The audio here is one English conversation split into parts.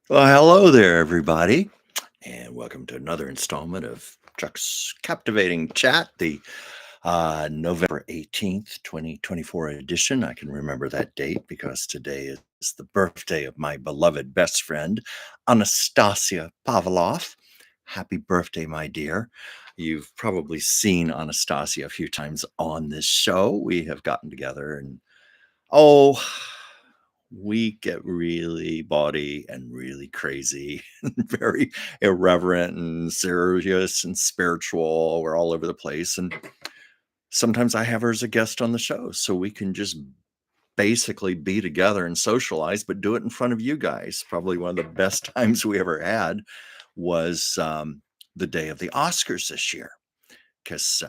Well, hello there, everybody, and welcome to another installment of Chuck's Captivating Chat, the November 18th, 2024 edition. I can remember that date because today is the birthday of my beloved best friend, Anastasia Pavlov. Happy birthday, my dear. You've probably seen Anastasia a few times on this show. We have gotten together and oh, we get really bawdy and really crazy and very irreverent and serious and spiritual. We're all over the place. And sometimes I have her as a guest on the show so we can just basically be together and socialize, but do it in front of you guys. Probably one of the best times we ever had was the day of the Oscars this year because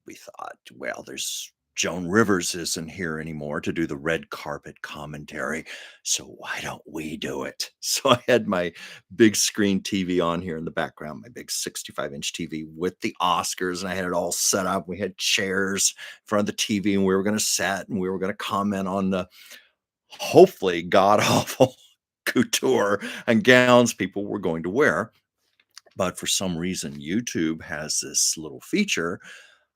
we thought, well, there's Joan Rivers isn't here anymore to do the red carpet commentary. So why don't we do it? So I had my big screen TV on here in the background, my big 65-inch TV with the Oscars, and I had it all set up. We had chairs in front of the TV, and we were going to sit and we were going to comment on the hopefully god awful couture and gowns people were going to wear. But for some reason, YouTube has this little feature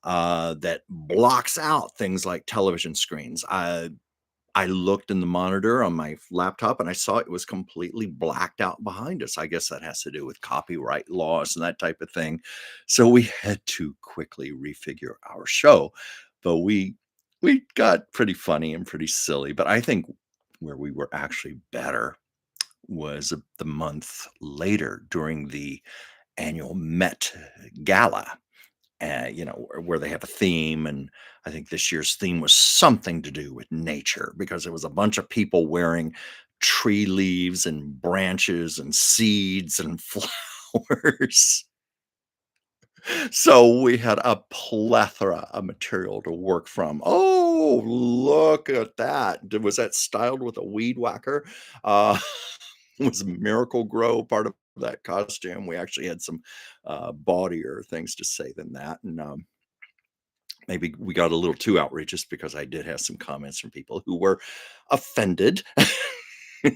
that blocks out things like television screens. I looked in the monitor on my laptop and I saw it was completely blacked out behind us. I guess that has to do with copyright laws and that type of thing. So we had to quickly refigure our show. But we got pretty funny and pretty silly. But I think where we were actually better was the month later during the annual Met Gala, where they have a theme. And I think this year's theme was something to do with nature because there was a bunch of people wearing tree leaves and branches and seeds and flowers. So we had a plethora of material to work from. Oh, look at that. Was that styled with a weed whacker? Uh, was Miracle Grow part of that costume? We actually had some bawdier things to say than that. And maybe we got a little too outrageous because I did have some comments from people who were offended.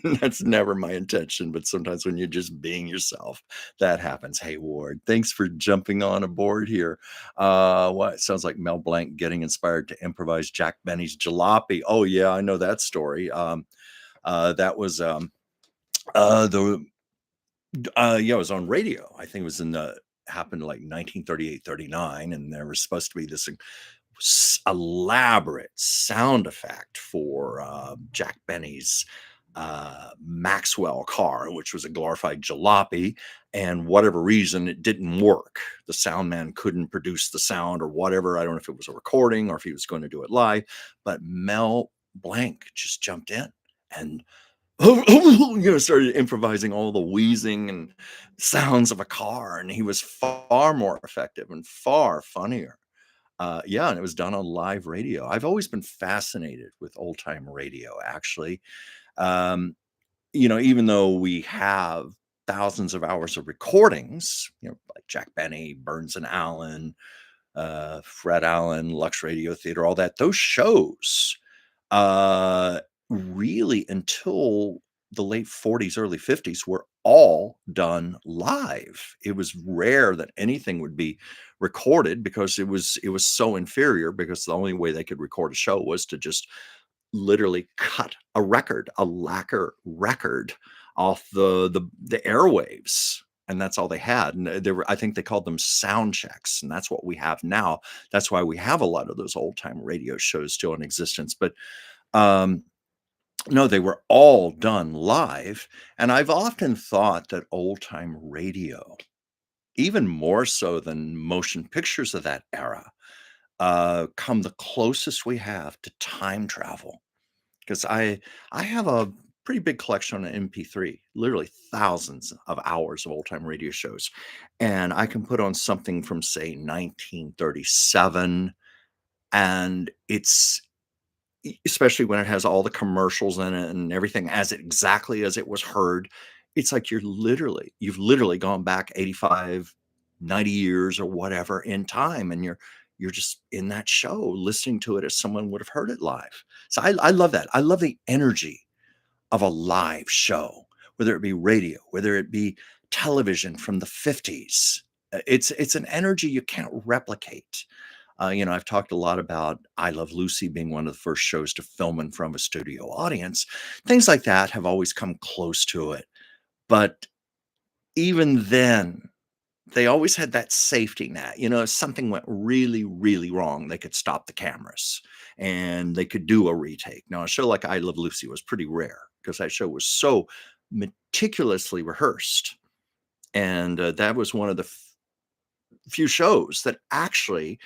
That's never my intention, but sometimes when you're just being yourself, that happens. Hey, Ward, thanks for jumping on aboard here. What sounds like Mel Blanc getting inspired to improvise Jack Benny's jalopy. Oh yeah, I know that story. That was the yeah, it was on radio. I think it was in the happened like 1938, 39, and there was supposed to be this elaborate sound effect for Jack Benny's Maxwell car, which was a glorified jalopy. And whatever reason, it didn't work. The sound man couldn't produce the sound or whatever. I don't know if it was a recording or if he was going to do it live, but Mel Blanc just jumped in and started improvising all the wheezing and sounds of a car, and he was far more effective and far funnier. Yeah, and it was done on live radio. I've always been fascinated with old time radio, actually. Um, even though we have thousands of hours of recordings, like Jack Benny, Burns and Allen, Fred Allen, Lux Radio Theater, all that, those shows uh, really until the late 40s, early 50s were all done live. It was rare that anything would be recorded because it was so inferior because the only way they could record a show was to just literally cut a record, a lacquer record off the airwaves. And that's all they had. And there were, I think they called them sound checks. And that's what we have now. That's why we have a lot of those old time radio shows still in existence. But um, no, they were all done live. And I've often thought that old time radio, even more so than motion pictures of that era, come the closest we have to time travel. Because I have a pretty big collection on MP3, literally thousands of hours of old time radio shows. And I can put on something from, say, 1937, and it's especially when it has all the commercials in it and everything as exactly as it was heard. It's like you've literally gone back 85, 90 years or whatever in time, and you're just in that show listening to it as someone would have heard it live. So I love that. I love the energy of a live show. whether it be radio, whether it be television from the 50s. It's an energy you can't replicate. I've talked a lot about I Love Lucy being one of the first shows to film in front of a studio audience. Things like that have always come close to it. But even then, they always had that safety net. If something went really, really wrong, they could stop the cameras and they could do a retake. Now, a show like I Love Lucy was pretty rare because that show was so meticulously rehearsed. And that was one of the few shows that actually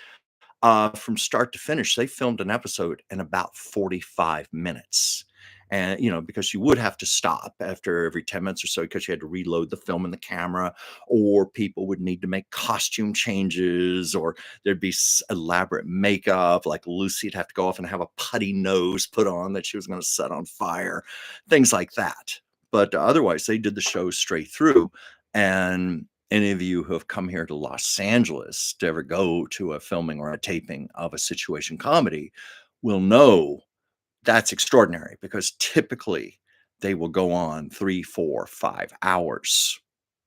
from start to finish, they filmed an episode in about 45 minutes. And, because you would have to stop after every 10 minutes or so because you had to reload the film and the camera, or people would need to make costume changes, or there'd be elaborate makeup. Like Lucy'd have to go off and have a putty nose put on that she was going to set on fire, things like that. But otherwise, they did the show straight through. And any of you who have come here to Los Angeles to ever go to a filming or a taping of a situation comedy will know that's extraordinary, because typically they will go on 3, 4, 5 hours.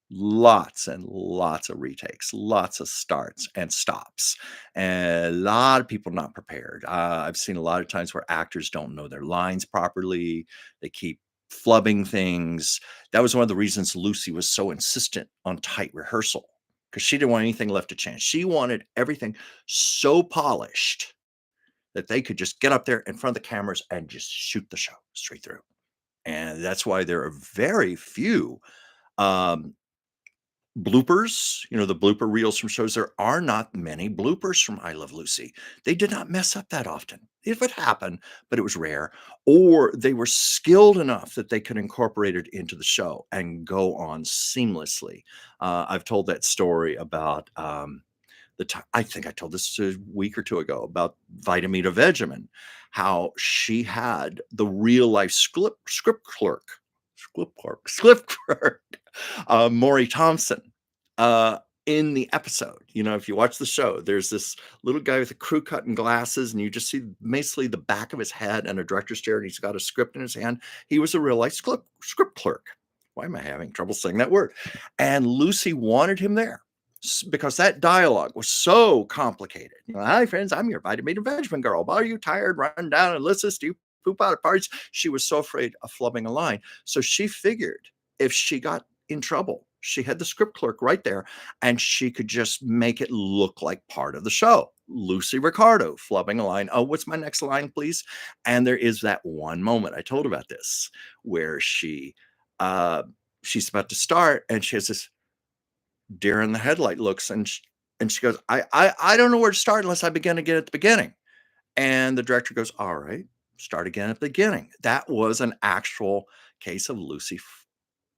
Lots and lots of retakes, lots of starts and stops, and a lot of people not prepared. I've seen a lot of times where actors don't know their lines properly. They keep flubbing things. That was one of the reasons Lucy was so insistent on tight rehearsal, because she didn't want anything left to chance. She wanted everything so polished that they could just get up there in front of the cameras and just shoot the show straight through. And that's why there are very few um, bloopers, the blooper reels from shows. There are not many bloopers from I Love Lucy. They did not mess up that often. If it happened, but it was rare, or they were skilled enough that they could incorporate it into the show and go on seamlessly. I've told that story about the time. I think I told this a week or two ago about Vitamita Vegemin, how she had the real life script clerk, Maury Thompson, in the episode. If you watch the show, there's this little guy with a crew cut and glasses, and you just see basically the back of his head and a director's chair, and he's got a script in his hand. He was a real life script clerk. Why am I having trouble saying that word? And Lucy wanted him there because that dialogue was so complicated. Hi, friends, I'm your vitamin Benjamin girl. Are you tired? Run down and listen. Do you poop out at parties? She was so afraid of flubbing a line. So she figured if she got in trouble, she had the script clerk right there, and she could just make it look like part of the show. Lucy Ricardo flubbing a line. Oh, what's my next line, please? And there is that one moment I told about this where she's about to start, and she has this deer in the headlight looks, and she goes, I don't know where to start unless I begin again at the beginning. And the director goes, all right, start again at the beginning. That was an actual case of Lucy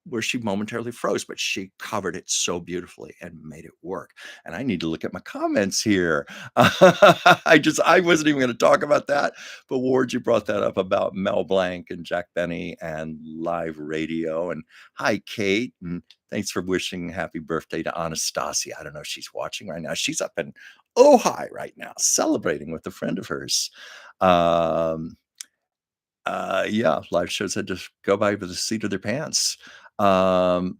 where she momentarily froze, but she covered it so beautifully and made it work. And I need to look at my comments here. I wasn't even going to talk about that, but Ward, you brought that up about Mel Blanc and Jack Benny and live radio. And hi, Kate, and thanks for wishing happy birthday to Anastasia. I don't know if she's watching right now. She's up in Ojai right now, celebrating with a friend of hers. Yeah, live shows had to go by with the seat of their pants. Um,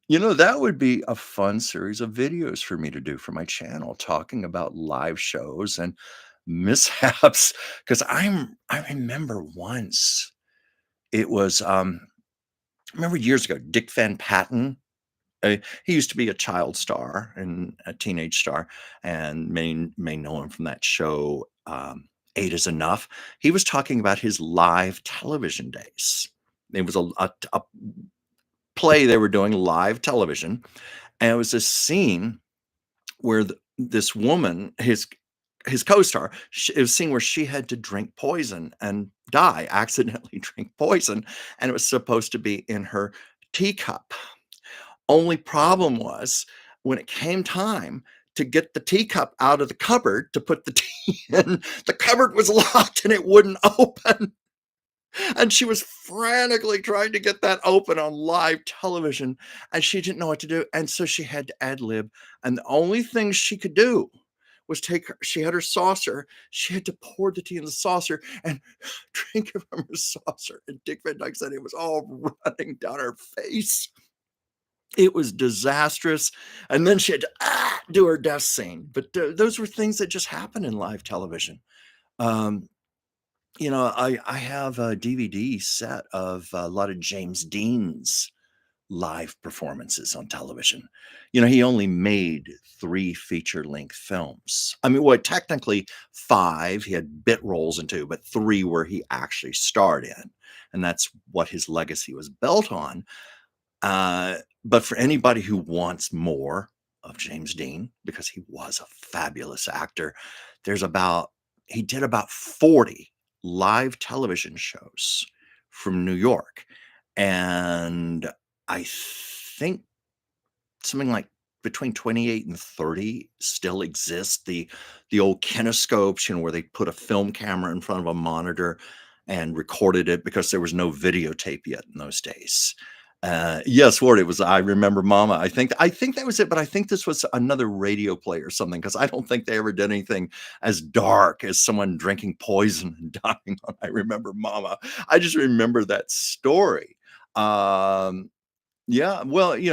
that would be a fun series of videos for me to do for my channel, talking about live shows and mishaps. Because I remember once it was I remember years ago, Dick Van Patten. He used to be a child star and a teenage star, and may know him from that show, Eight is Enough. He was talking about his live television days. It was a play they were doing live television, and it was this scene where this woman, his co-star, it was a scene where she had to drink poison and die, accidentally drink poison, and it was supposed to be in her teacup. Only problem was when it came time to get the teacup out of the cupboard to put the tea in, the cupboard was locked and it wouldn't open. And she was frantically trying to get that open on live television, and she didn't know what to do. And so she had to ad lib. And the only thing she could do was take her, she had her saucer. She had to pour the tea in the saucer and drink it from her saucer. And Dick Van Dyke said it was all running down her face. It was disastrous. And then she had to do her death scene. But those were things that just happen in live television. Um, I have a DVD set of a lot of James Dean's live performances on television. He only made 3 feature-length films. I mean, well, technically 5. He had bit roles in 2, but 3 where he actually starred in, and that's what his legacy was built on. But for anybody who wants more of James Dean, because he was a fabulous actor, there's about he did about 40 live television shows from New York. And I think something like between 28 and 30 still exist. The old kinescopes, where they put a film camera in front of a monitor and recorded it because there was no videotape yet in those days. Yes, Lord, it was I Remember Mama. I think that was it, but I think this was another radio play or something, because I don't think they ever did anything as dark as someone drinking poison and dying on I Remember Mama. I just remember that story. Um, yeah, well, you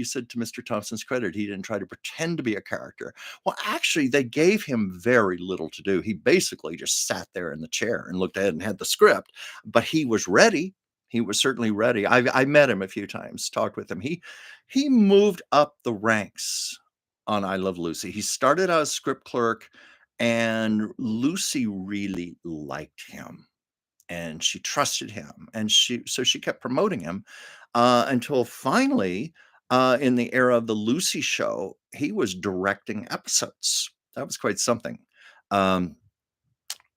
said to Mr. Thompson's credit, he didn't try to pretend to be a character. Well, actually, they gave him very little to do. He basically just sat there in the chair and looked ahead and had the script, but he was ready. He was certainly ready. I met him a few times, talked with him. He moved up the ranks on I Love Lucy. He started out as script clerk, and Lucy really liked him and she trusted him, and she kept promoting him until finally, in the era of the Lucy Show, he was directing episodes. That was quite something. Um,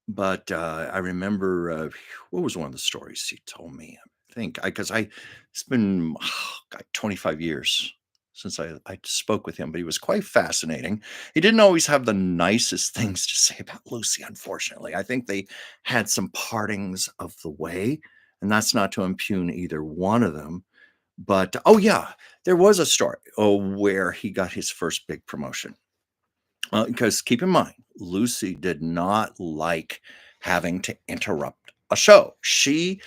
but I remember what was one of the stories he told me? I think because it's been 25 years since I spoke with him, but he was quite fascinating. He didn't always have the nicest things to say about Lucy, unfortunately. I think they had some partings of the way, and that's not to impugn either one of them. But oh yeah, there was a story where he got his first big promotion. Because keep in mind, Lucy did not like having to interrupt a show. She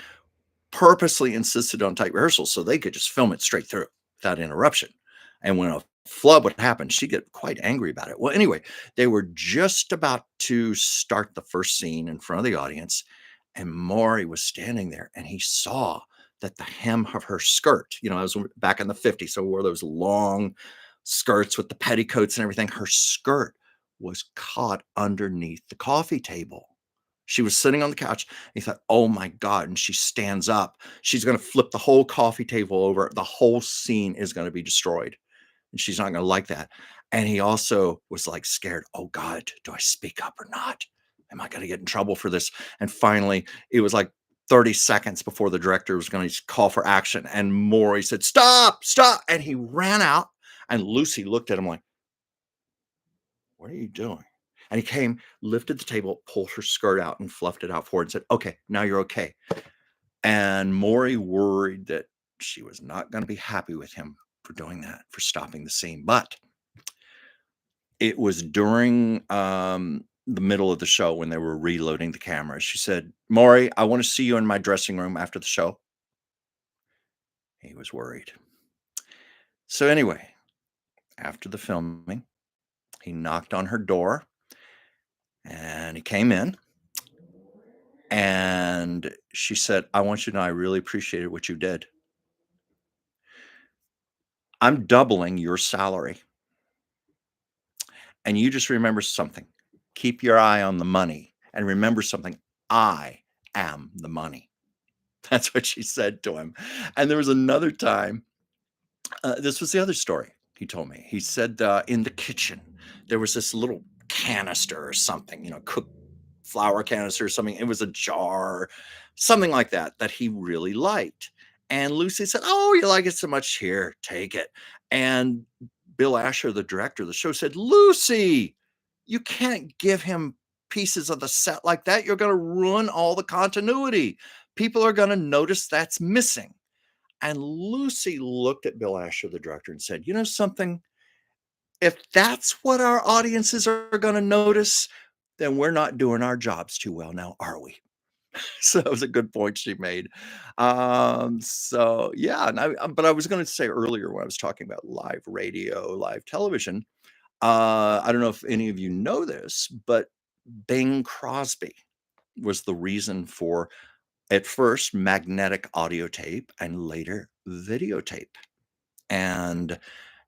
purposely insisted on tight rehearsals so they could just film it straight through without interruption. And when a flub would happen, she'd get quite angry about it. Well, anyway, they were just about to start the first scene in front of the audience, and Maury was standing there, and he saw that the hem of her skirt, I was back in the 50s, so wore those long skirts with the petticoats and everything. Her skirt was caught underneath the coffee table. She was sitting on the couch. He thought, oh my God. And she stands up. She's going to flip the whole coffee table over. The whole scene is going to be destroyed. And she's not going to like that. And he also was like scared. Oh God, do I speak up or not? Am I going to get in trouble for this? And finally, it was like 30 seconds before the director was going to call for action. And Maury said, stop, stop. And he ran out. And Lucy looked at him like, what are you doing? And he came, lifted the table, pulled her skirt out and fluffed it out for her and said, okay, now you're okay. And Maury worried that she was not going to be happy with him for doing that, for stopping the scene. But it was during the middle of the show when they were reloading the camera. She said, Maury, I want to see you in my dressing room after the show. He was worried. So anyway, after the filming, he knocked on her door and he came in. And she said, I want you to know I really appreciated what you did. I'm doubling your salary. And you just remember something. Keep your eye on the money and remember something. I am the money. That's what she said to him. And there was another time. This was the other story he told me. He said in the kitchen, there was this little canister or something, cooked flour canister or something. It was a jar, something like that he really liked. And Lucy said, oh, you like it so much? Here, take it. And Bill Asher, the director of the show, said, Lucy, you can't give him pieces of the set like that. You're going to ruin all the continuity. People are going to notice that's missing. And Lucy looked at Bill Asher, the director, and said, you know something? if that's what our audiences are gonna notice, then we're not doing our jobs too well now, are we? So that was a good point she made. So yeah, and but I was gonna say earlier when I was talking about live radio, live television, I don't know if any of you know this, but Bing Crosby was the reason for, at first, magnetic audio tape and later videotape. And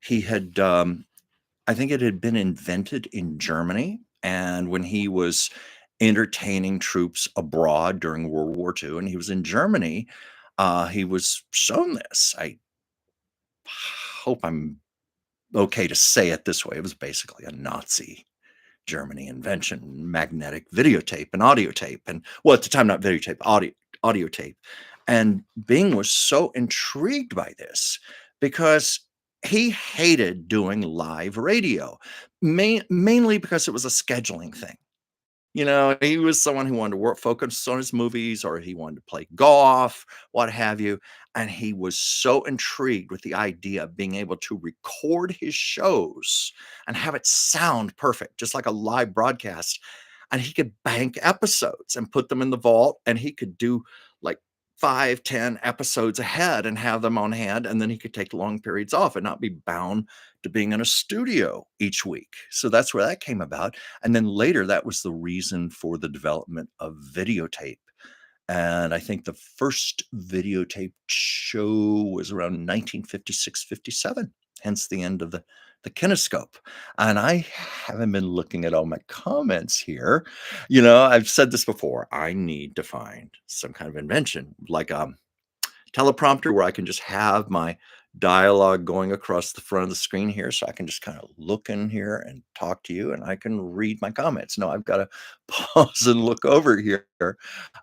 he had, I think it had been invented in Germany. And when he was entertaining troops abroad during World War II and he was in Germany, he was shown this. I hope I'm okay to say it this way. It was basically a Nazi Germany invention, magnetic videotape and audio tape. And well, at the time, not videotape, audio tape. And Bing was so intrigued by this because he hated doing live radio, mainly because it was a scheduling thing. You know, he was someone who wanted to work focus on his movies or he wanted to play golf, what have you, and he was so intrigued with the idea of being able to record his shows and have it sound perfect, just like a live broadcast, and he could bank episodes and put them in the vault, and he could do, like, 5, 10 episodes ahead and have them on hand, and then he could take long periods off and not be bound to being in a studio each week. So that's where that came about. And then later, that was the reason for the development of videotape. And I think the first videotape show was around 1956, 57, hence the end of the kinescope. And I haven't been looking at all my comments here. You know, I've said this before. I need to find some kind of invention, like teleprompter where I can just have my dialogue going across the front of the screen here so I can just kind of look in here and talk to you and I can read my comments. No, I've got to pause and look over here.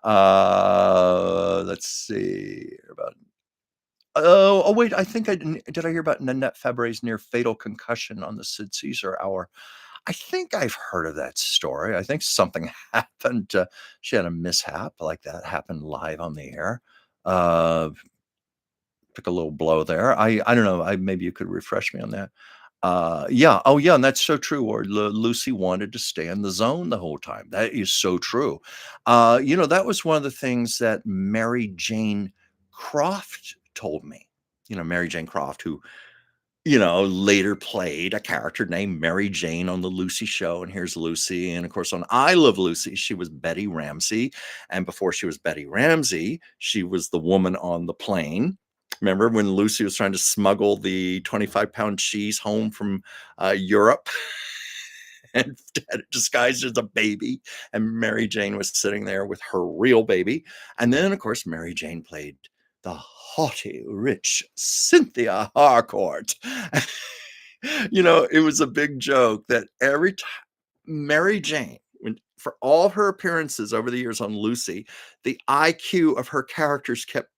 Let's see about wait, I think I did I hear about Nanette Fabre's near fatal concussion on the Sid Caesar hour. I think I've heard of that story. I think something happened. She had a mishap like that happened live on the air. Uh, Took a little blow there. I don't know. I maybe you could refresh me on that. Yeah. Oh, yeah. And that's so true. Or Lucy wanted to stay in the zone the whole time. That is so true. You know, that was one of the things that Mary Jane Croft told me. You know, Mary Jane Croft, who later played a character named Mary Jane on the Lucy Show, and Here's Lucy. And of course, on I Love Lucy, she was Betty Ramsey. And before she was Betty Ramsey, she was the woman on the plane. Remember when Lucy was trying to smuggle the 25-pound cheese home from Europe and had it disguised as a baby? And Mary Jane was sitting there with her real baby. And then, of course, Mary Jane played the haughty, rich Cynthia Harcourt. It was a big joke that every time Mary Jane, for all her appearances over the years on Lucy, the IQ of her characters kept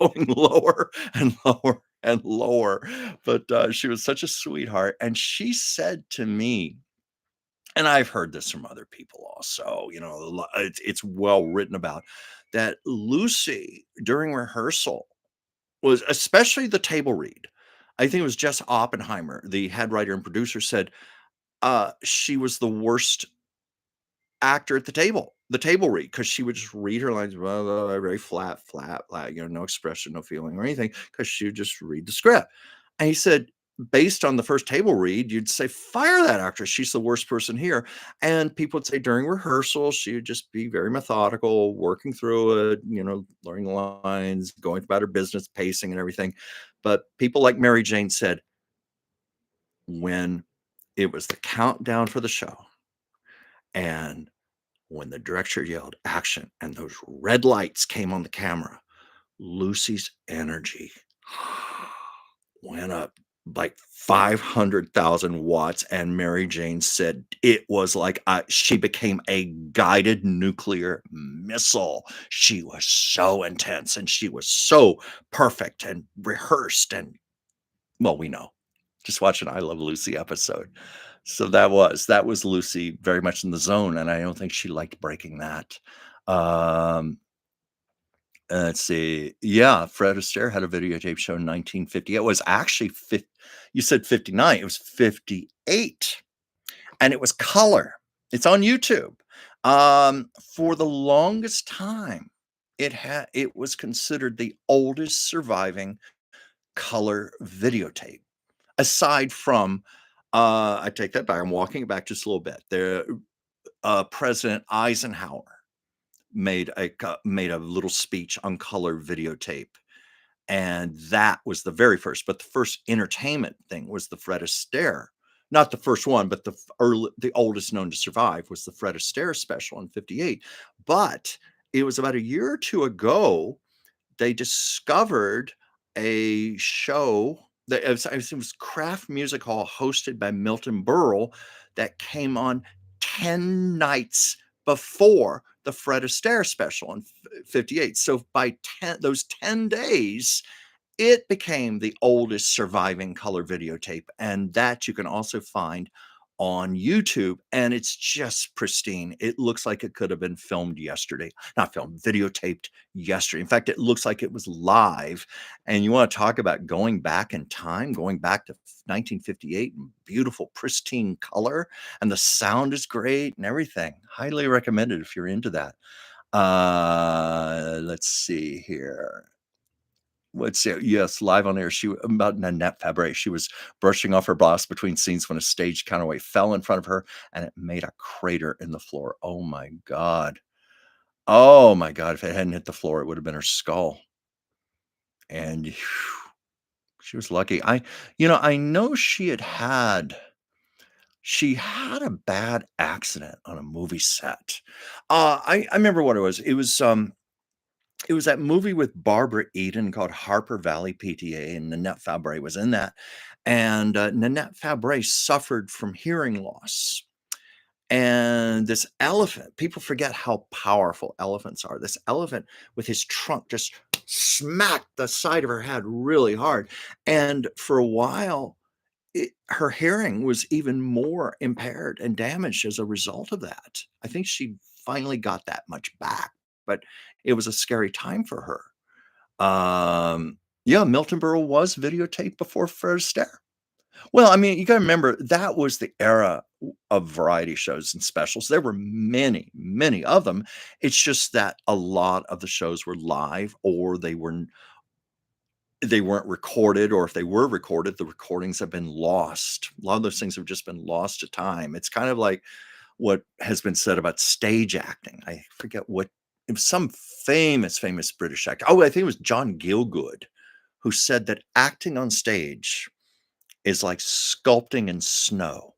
going lower and lower and lower. But she was such a sweetheart. And she said to me, and I've heard this from other people also, it's well written about that Lucy during rehearsal was, especially the table read. I think it was Jess Oppenheimer, the head writer and producer, said she was the worst actor at the table read, because she would just read her lines blah, blah, blah, very flat, flat, flat, no expression, no feeling or anything, because she would just read the script. And he said, based on the first table read, you'd say, fire that actress. She's the worst person here. And people would say during rehearsal, she would just be very methodical, working through it, learning the lines, going about her business, pacing and everything. But people like Mary Jane said, when it was the countdown for the show, and when the director yelled action and those red lights came on the camera, Lucy's energy went up like 500,000 watts. And Mary Jane said it was like she became a guided nuclear missile. She was so intense and she was so perfect and rehearsed. And well, we know. Just watch an I Love Lucy episode. So that was Lucy very much in the zone, and I don't think she liked breaking that. Um, Let's see. Yeah, Fred Astaire had a videotape show in 1950. It was actually you said 59, it was 58, and it was color. It's on YouTube. For the longest time, it was considered the oldest surviving color videotape, aside from, I take that back, I'm walking it back just a little bit. President Eisenhower made a little speech on color videotape, and that was the very first. But the first entertainment thing was the Fred Astaire. Not the first one, but the oldest known to survive was the Fred Astaire special in '58. But it was about a year or two ago they discovered a show that it was Kraft Music Hall hosted by Milton Berle that came on 10 nights before the Fred Astaire special in '58. So by 10 days, it became the oldest surviving color videotape, and that you can also find on YouTube, and it's just pristine. It looks like it could have been filmed yesterday. Not filmed, videotaped yesterday. In fact, it looks like it was live, and you wanna talk about going back in time, going back to 1958 and beautiful pristine color, and the sound is great and everything. Highly recommended if you're into that. Let's see here. Let's see. Yes, live on air. About Nanette Fabre. She was brushing off her blouse between scenes when a stage counterweight fell in front of her and it made a crater in the floor. Oh my God. Oh my God. If it hadn't hit the floor, it would have been her skull. And phew, she was lucky. I know she had a bad accident on a movie set. I remember what it was. It was that movie with Barbara Eden called Harper Valley PTA, and Nanette Fabre was in that, and, Nanette Fabre suffered from hearing loss, and this elephant, people forget how powerful elephants are. This elephant with his trunk just smacked the side of her head really hard, and for a while, her hearing was even more impaired and damaged as a result of that. I think she finally got that much back, but it was a scary time for her. Yeah, Milton Berle was videotaped before Fred Astaire. Well, I mean, you gotta remember that was the era of variety shows and specials. There were many, many of them. It's just that a lot of the shows were live or they weren't recorded, or if they were recorded, the recordings have been lost. A lot of those things have just been lost to time. It's kind of like what has been said about stage acting. I forget what it was, some famous British actor. Oh, I think it was John Gielgud who said that acting on stage is like sculpting in snow.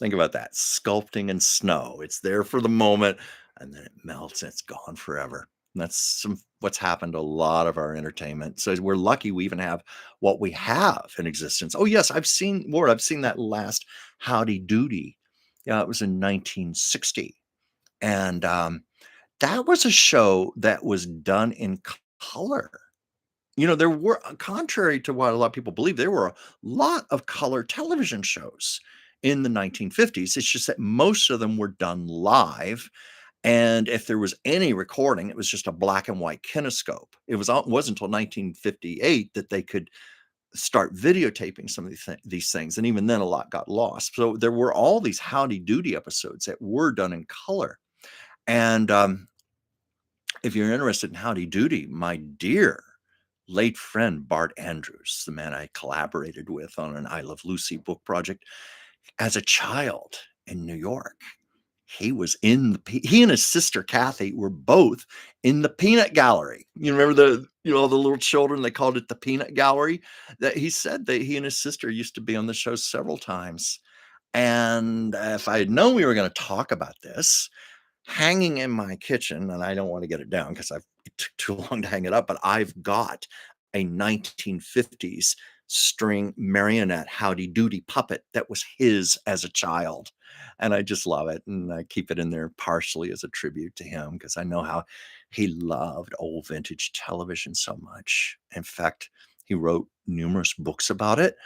Think about that, sculpting in snow. It's there for the moment, and then it melts, and it's gone forever. And that's what's happened to a lot of our entertainment. So we're lucky we even have what we have in existence. Oh, yes, I've seen that last Howdy Doody. Yeah, it was in 1960, and, that was a show that was done in color. There were contrary to what a lot of people believe, there were a lot of color television shows in the 1950s. It's just that most of them were done live, and if there was any recording, it was just a black and white kinescope. It wasn't until 1958 that they could start videotaping some of these things, and even then, a lot got lost. So there were all these Howdy Doody episodes that were done in color, and, if you're interested in Howdy Doody, my dear late friend Bart Andrews, the man I collaborated with on an I Love Lucy book project as a child in New York. He and his sister Kathy were both in the peanut gallery. You remember the little children, they called it the peanut gallery? That he said that he and his sister used to be on the show several times. And if I had known we were going to talk about this, hanging in my kitchen, and I don't want to get it down because it took too long to hang it up, but I've got a 1950s string marionette Howdy Doody puppet that was his as a child. And I just love it. And I keep it in there partially as a tribute to him because I know how he loved old vintage television so much. In fact, he wrote numerous books about it.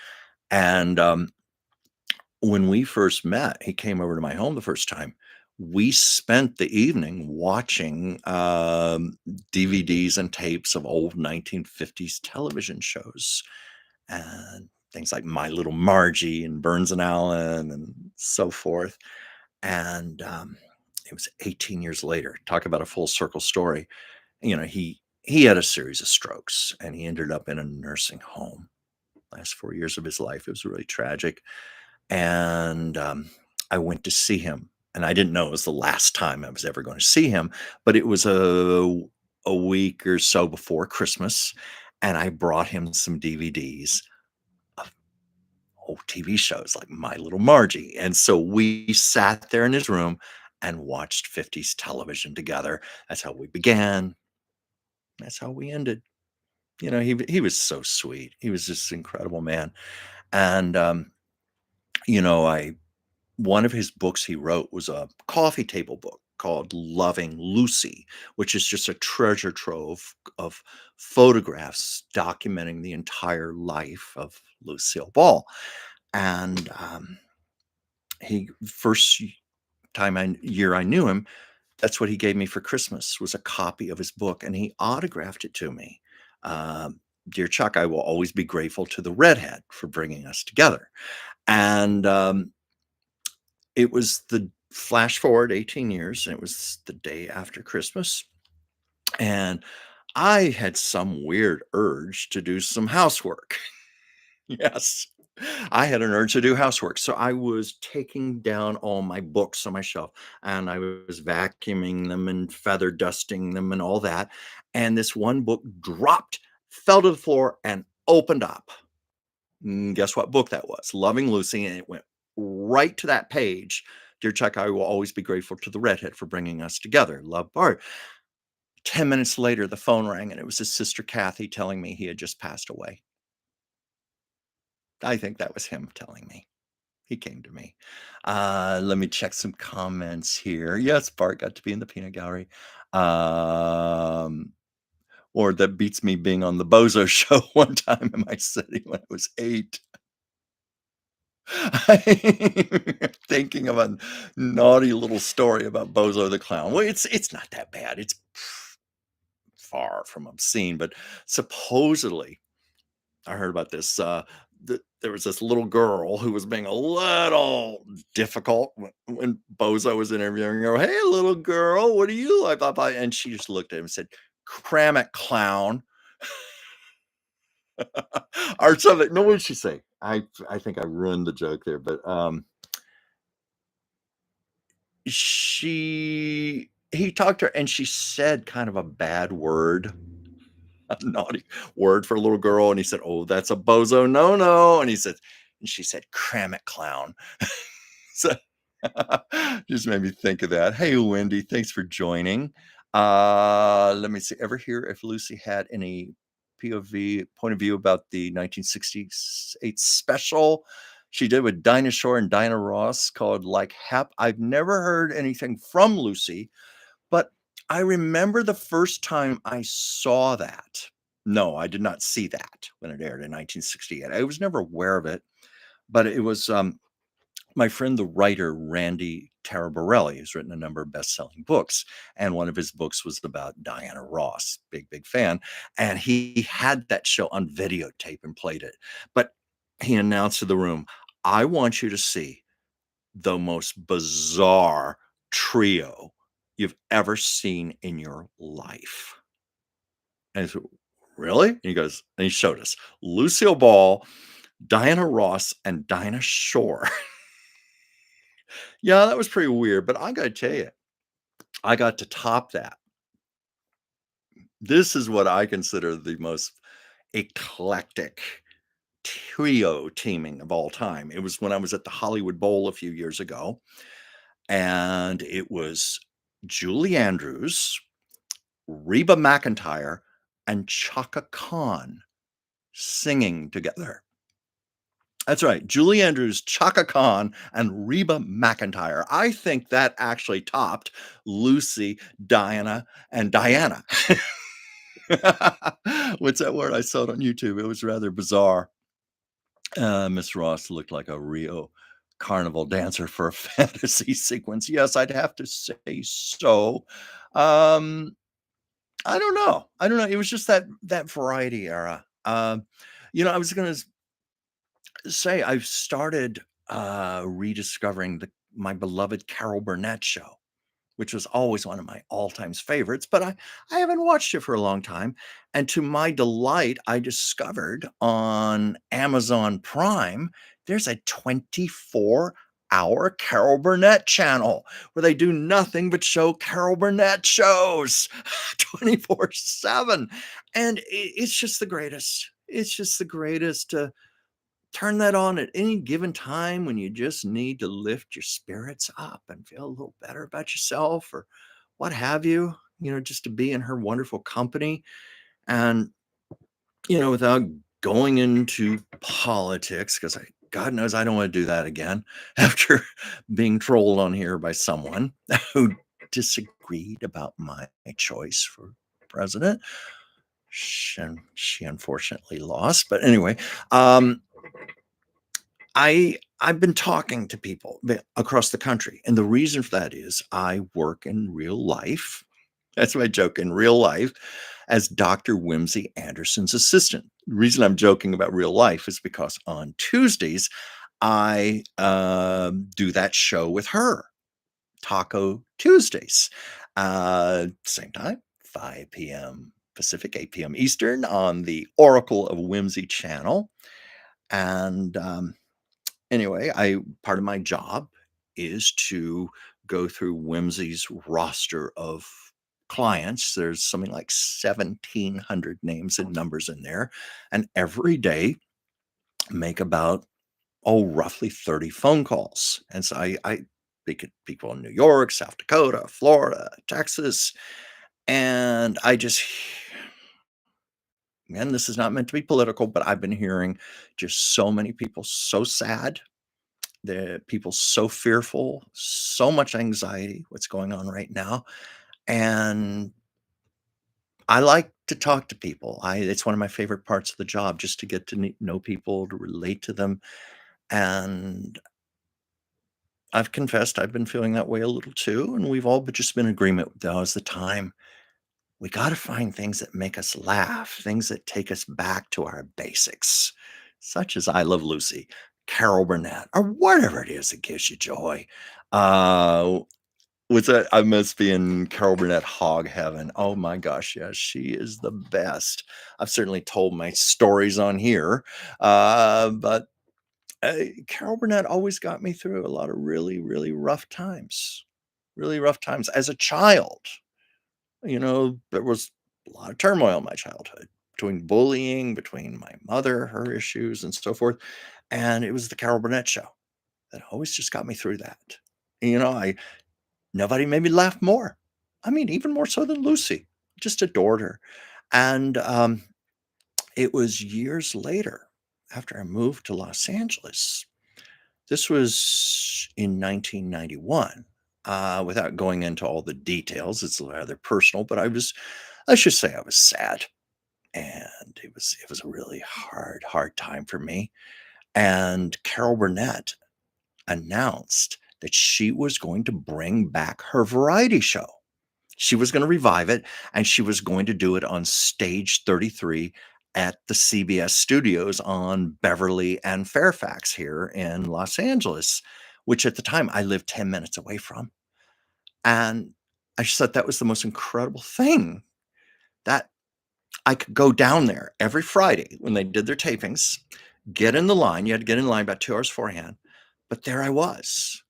And when we first met, he came over to my home the first time. we spent the evening watching, DVDs and tapes of old 1950s television shows and things like My Little Margie and Burns and Allen and so forth. And, it was 18 years later. Talk about a full circle story. He had a series of strokes, and he ended up in a nursing home last 4 years of his life. It was really tragic, and, I went to see him, and I didn't know it was the last time I was ever gonna see him, but it was a week or so before Christmas, and I brought him some DVDs of old TV shows like My Little Margie, and so we sat there in his room and watched '50s television together. That's how we began, that's how we ended. He was so sweet. He was just an incredible man, and, I one of his books he wrote was a coffee table book called Loving Lucy, which is just a treasure trove of photographs documenting the entire life of Lucille Ball. And he first time I year I knew him, that's what he gave me for Christmas was a copy of his book, and he autographed it to me. Dear Chuck, I will always be grateful to the redhead for bringing us together. And it was the flash forward 18 years, and it was the day after Christmas, and I had some weird urge to do some housework. Yes. I had an urge to do housework, so I was taking down all my books on my shelf, and I was vacuuming them and feather dusting them and all that, and this one book dropped, fell to the floor, and opened up. Guess what book that was? Loving Lucy, and it went right to that page. Dear Chuck, I will always be grateful to the redhead for bringing us together. Love, Bart. 10 minutes later, the phone rang, and it was his sister Kathy telling me he had just passed away. I think that was him telling me. He came to me. Let me check some comments here. Yes, Bart got to be in the peanut gallery. Um, or that beats me being on the Bozo show one time in my city when I was 8. Thinking of a naughty little story about Bozo the Clown. Well, it's not that bad. It's far from obscene, but supposedly I heard about this. There was this little girl who was being a little difficult when Bozo was interviewing her. Hey, little girl, what do you like? Blah, blah. And she just looked at him and said, "Cram it, clown," or something. No, what did she say? I think I ruined the joke there, but he talked to her and she said kind of a bad word, a naughty word for a little girl, and he said, "Oh, that's a bozo no-no," and she said, "Cram it, clown." So, just made me think of that. Hey, Wendy, thanks for joining. Let me see. Ever hear if Lucy had any POV point of view about the 1968 special she did with Dinah Shore and Diana Ross called Like Hep? I've never heard anything from Lucy, but I remember the first time I saw that. No, I did not see that when it aired in 1968. I was never aware of it, but it was my friend, the writer Randy Taraborelli, who's written a number of best-selling books, and one of his books was about Diana Ross. Big fan, and he had that show on videotape and played it. But he announced to the room, "I want you to see the most bizarre trio you've ever seen in your life." And I said, "Really?" And he showed us Lucille Ball, Diana Ross, and Dinah Shore. Yeah, that was pretty weird, but I gotta tell you, I got to top that. This is what I consider the most eclectic trio teaming of all time. It was when I was at the Hollywood Bowl a few years ago, and it was Julie Andrews, Reba McEntire, and Chaka Khan singing together. That's right. Julie Andrews, Chaka Khan, and Reba McEntire. I think that actually topped Lucy, Diana, and Diana. What's that word? I saw it on YouTube. It was rather bizarre. Miss Ross looked like a Rio carnival dancer for a fantasy sequence. Yes, I'd have to say so. Um, I don't know. I don't know. It was just that variety era. I was gonna say I've started rediscovering my beloved Carol Burnett show, which was always one of my all-time favorites, but I haven't watched it for a long time. And to my delight, I discovered on Amazon Prime, there's a 24-hour Carol Burnett channel where they do nothing but show Carol Burnett shows 24/7. And it's just the greatest. It's just the greatest to turn that on at any given time when you just need to lift your spirits up and feel a little better about yourself or what have you, just to be in her wonderful company. And, without going into politics, because God knows I don't want to do that again after being trolled on here by someone who disagreed about my choice for president. And she unfortunately lost. But anyway, I've been talking to people across the country, and the reason for that is I work in real life. That's my joke, in real life, as Dr. Whimsy Anderson's assistant. The reason I'm joking about real life is because on Tuesdays I do that show with her, Taco Tuesdays, same time, 5 p.m. Pacific, 8 p.m. Eastern, on the Oracle of Whimsy channel. And anyway, I part of my job is to go through Whimsy's roster of clients. There's something like 1,700 names and numbers in there, and every day make about, roughly 30 phone calls. And so I speak to people in New York, South Dakota, Florida, Texas, and man, this is not meant to be political, but I've been hearing just so many people so sad, the people so fearful, so much anxiety, what's going on right now. And I like to talk to people. It's one of my favorite parts of the job, just to get to know people, to relate to them. And I've confessed I've been feeling that way a little too. And we've all just been in agreement. Now is the time. We got to find things that make us laugh, things that take us back to our basics, such as I Love Lucy, Carol Burnett, or whatever it is that gives you joy. Uh, Was that I must be in Carol Burnett hog heaven. Oh my gosh, yes, she is the best. I've certainly told my stories on here, but Carol Burnett always got me through a lot of really, really rough times. As a child, there was a lot of turmoil in my childhood between bullying, between my mother, her issues, and so forth. And it was the Carol Burnett show that always just got me through that. I Nobody made me laugh more. I mean, even more so than Lucy. Just adored her. And it was years later, after I moved to Los Angeles. This was in 1991. Without going into all the details, it's rather personal, but let's just say I was sad. And it was a really hard time for me. And Carol Burnett announced that she was going to bring back her variety show. She was going to revive it, and she was going to do it on Stage 33 at the CBS studios on Beverly and Fairfax here in Los Angeles, which at the time I lived 10 minutes away from. And I just thought that was the most incredible thing, that I could go down there every Friday when they did their tapings, get in the line. You had to get in line about 2 hours beforehand. But there I was.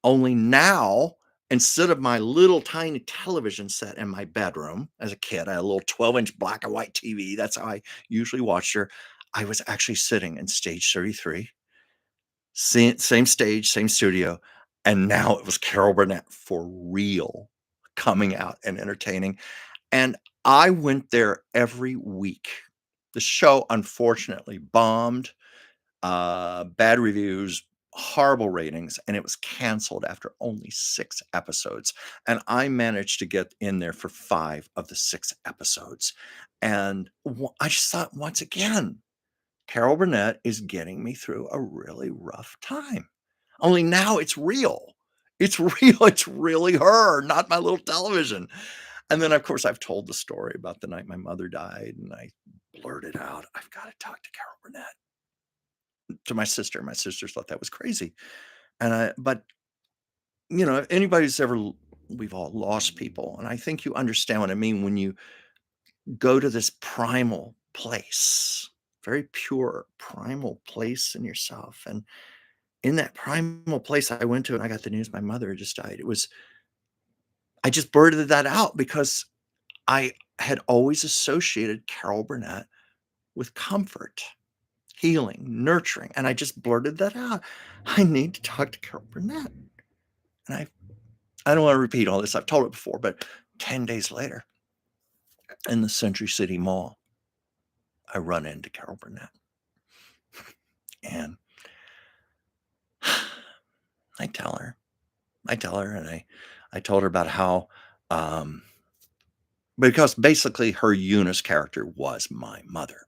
Only now, instead of my little tiny television set in my bedroom as a kid, I had a little 12-inch black and white TV. That's how I usually watched her. I was actually sitting in Stage 33, same stage, same studio. And now it was Carol Burnett for real, coming out and entertaining. And I went there every week. The show unfortunately bombed, bad reviews, horrible ratings, and it was canceled after only 6 episodes. And I managed to get in there for 5 of the 6 episodes. And I just thought, once again, Carol Burnett is getting me through a really rough time. Only now it's real. It's real. It's really her, not my little television. And then, of course, I've told the story about the night my mother died, and I blurted out, "I've got to talk to Carol Burnett," to my sister. My sisters thought that was crazy. But if anybody's ever, we've all lost people. And I think you understand what I mean when you go to this primal place, very pure primal place in yourself. And in that primal place I went to, and I got the news my mother had just died. I just blurted that out because I had always associated Carol Burnett with comfort, healing, nurturing. And I just blurted that out. I need to talk to Carol Burnett. And I don't want to repeat all this. I've told it before, but 10 days later in the Century City Mall, I run into Carol Burnett. And I tell her, and I told her about how, um, because basically her Eunice character was my mother.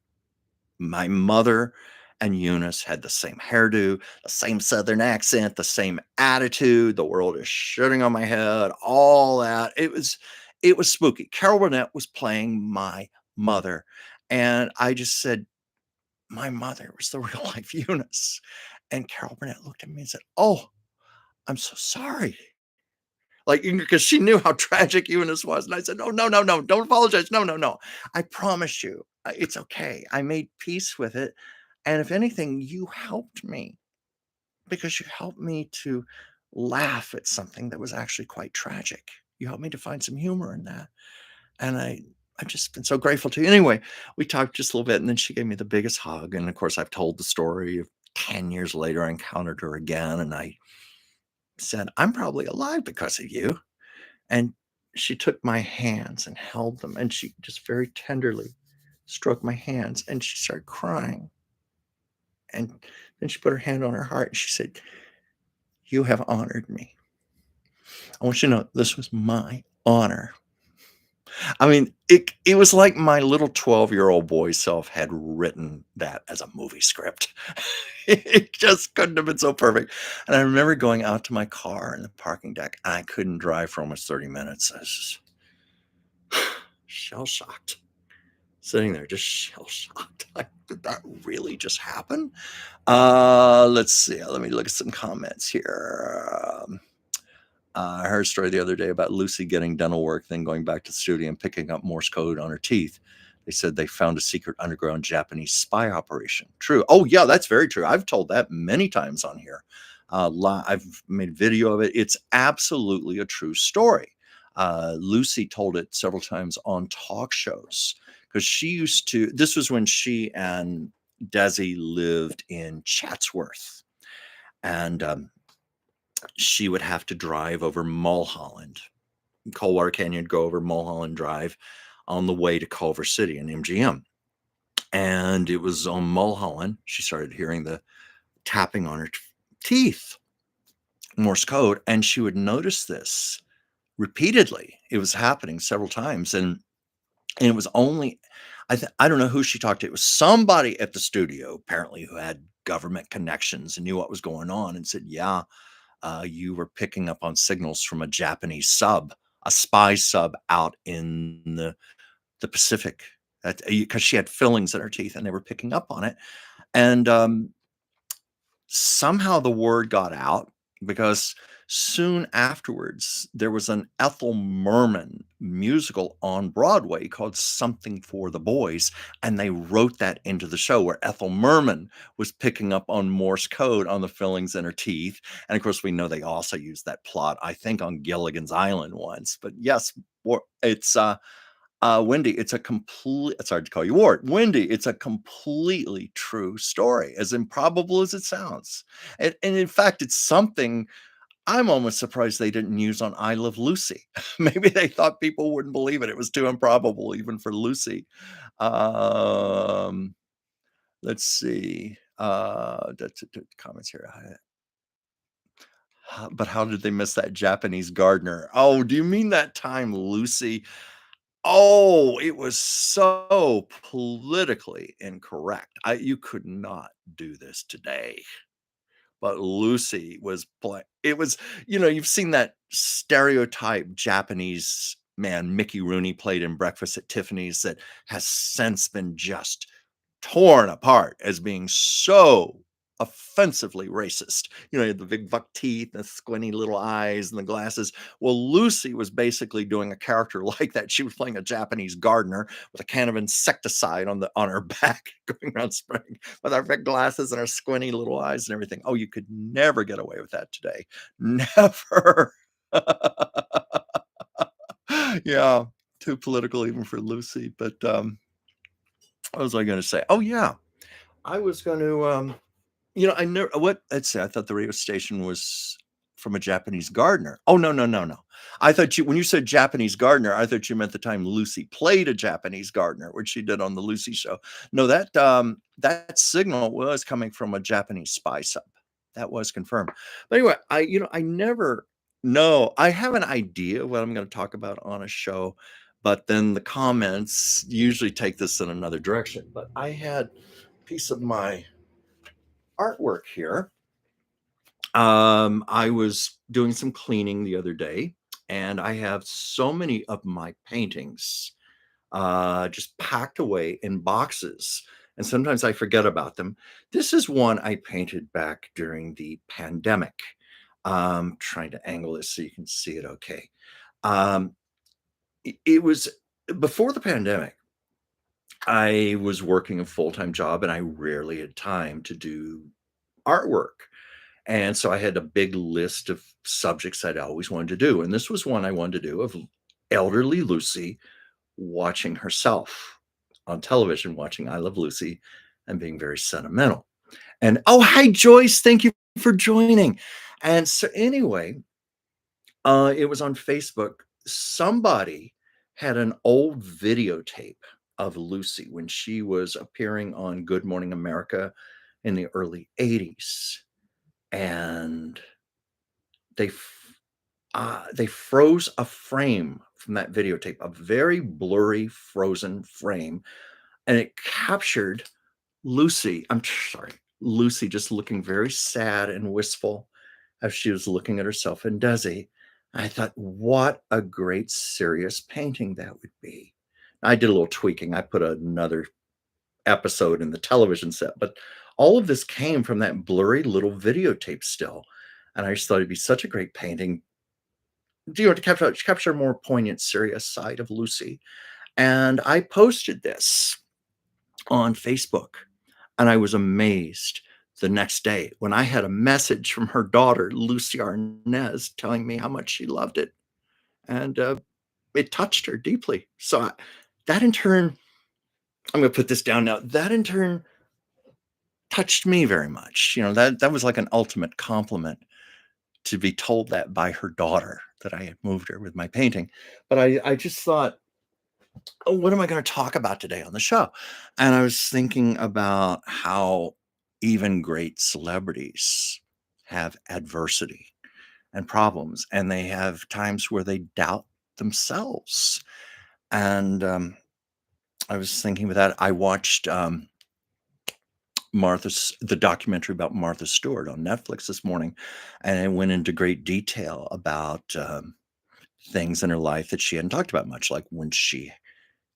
My mother and Eunice had the same hairdo, the same Southern accent, the same attitude. The world is shitting on my head, all that. It was spooky. Carol Burnett was playing my mother. And I just said, my mother was the real life Eunice. And Carol Burnett looked at me and said, "Oh, I'm so sorry." Like, because she knew how tragic Eunice was. And I said, "No, no, no, no, don't apologize. No, no, no. I promise you, it's okay. I made peace with it. And if anything, you helped me because you helped me to laugh at something that was actually quite tragic. You helped me to find some humor in that." And I've just been so grateful to you. Anyway, we talked just a little bit, and then she gave me the biggest hug. And of course, I've told the story of 10 years later, I encountered her again, and I said, "I'm probably alive because of you." And she took my hands and held them, and she just very tenderly stroked my hands, and she started crying. And then she put her hand on her heart, and she said, "You have honored me. I want you to know this was my honor." I mean, it was like my little 12-year-old boy self had written that as a movie script. It just couldn't have been so perfect. And I remember going out to my car in the parking deck, and I couldn't drive for almost 30 minutes. I was just shell-shocked, sitting there just shell-shocked. Like, did that really just happen? Let's see. Let me look at some comments here. I heard a story the other day about Lucy getting dental work, then going back to the studio and picking up Morse code on her teeth. They said they found a secret underground Japanese spy operation. True. Oh, yeah, that's very true. I've told that many times on here. I've made video of it. It's absolutely a true story. Lucy told it several times on talk shows because she used to. This was when she and Desi lived in Chatsworth. And she would have to drive over Mulholland, Coldwater Canyon, go over Mulholland Drive on the way to Culver City in MGM. And it was on Mulholland, she started hearing the tapping on her teeth, Morse code, and she would notice this repeatedly. It was happening several times, and it was only I don't know who she talked to. It was somebody at the studio apparently who had government connections and knew what was going on and said, "Yeah, you were picking up on signals from a Japanese sub, a spy sub out in the Pacific." Because she had fillings in her teeth, and they were picking up on it. And somehow the word got out because soon afterwards there was an Ethel Merman musical on Broadway called Something for the Boys, and they wrote that into the show where Ethel Merman was picking up on Morse code on the fillings in her teeth. And of course, we know they also used that plot, I think, on Gilligan's Island once. But yes, it's Wendy, it's hard to call you Ward. Wendy, it's a completely true story, as improbable as it sounds. And in fact, it's something I'm almost surprised they didn't use on I Love Lucy. Maybe they thought people wouldn't believe it. It was too improbable even for Lucy. Um, let's see. Comments here. But how did they miss that Japanese gardener? Oh, do you mean that time Lucy? Oh, it was so politically incorrect. You could not do this today. but Lucy was play it was, you've seen that stereotype Japanese man, Mickey Rooney played in Breakfast at Tiffany's that has since been just torn apart as being so offensively racist. The big buck teeth, the squinty little eyes, and the glasses. Well, Lucy was basically doing a character like that. She was playing a Japanese gardener with a can of insecticide on her back, going around spraying with her big glasses and her squinty little eyes and everything. Oh, you could never get away with that today. Never. Yeah, too political even for Lucy. But what was I going to say? Oh yeah, I was going to, I never, let's say, I thought the radio station was from a Japanese gardener. Oh, no, no, no, no. I thought when you said Japanese gardener, I thought you meant the time Lucy played a Japanese gardener, which she did on the Lucy show. No, that signal was coming from a Japanese spy sub. That was confirmed. But anyway, I never know. I have an idea what I'm going to talk about on a show, but then the comments usually take this in another direction. But I had a piece of my artwork here. I was doing some cleaning the other day, and I have so many of my paintings just packed away in boxes. And sometimes I forget about them. This is one I painted back during the pandemic. Trying to angle this so you can see it okay. It was before the pandemic. I was working a full-time job and I rarely had time to do artwork. And so I had a big list of subjects I'd always wanted to do. And this was one I wanted to do of elderly Lucy watching herself on television, watching I Love Lucy and being very sentimental. And oh, hi, Joyce. Thank you for joining. And so, anyway, it was on Facebook. Somebody had an old videotape of Lucy when she was appearing on Good Morning America in the early 80s. And they froze a frame from that videotape, a very blurry, frozen frame, and it captured Lucy. I'm sorry, Lucy just looking very sad and wistful as she was looking at herself in Desi. I thought, what a great serious painting that would be. I did a little tweaking. I put another episode in the television set, but all of this came from that blurry little videotape still. And I just thought it'd be such a great painting, to capture a more poignant, serious side of Lucy. And I posted this on Facebook, and I was amazed the next day when I had a message from her daughter, Lucy Arnaz, telling me how much she loved it. And it touched her deeply. So that in turn, I'm going to put this down now. That in turn touched me very much. That was like an ultimate compliment to be told that by her daughter, that I had moved her with my painting. But I just thought, oh, what am I going to talk about today on the show? And I was thinking about how even great celebrities have adversity and problems, and they have times where they doubt themselves. And I was thinking with that, I watched the documentary about Martha Stewart on Netflix this morning, and it went into great detail about things in her life that she hadn't talked about much, like when she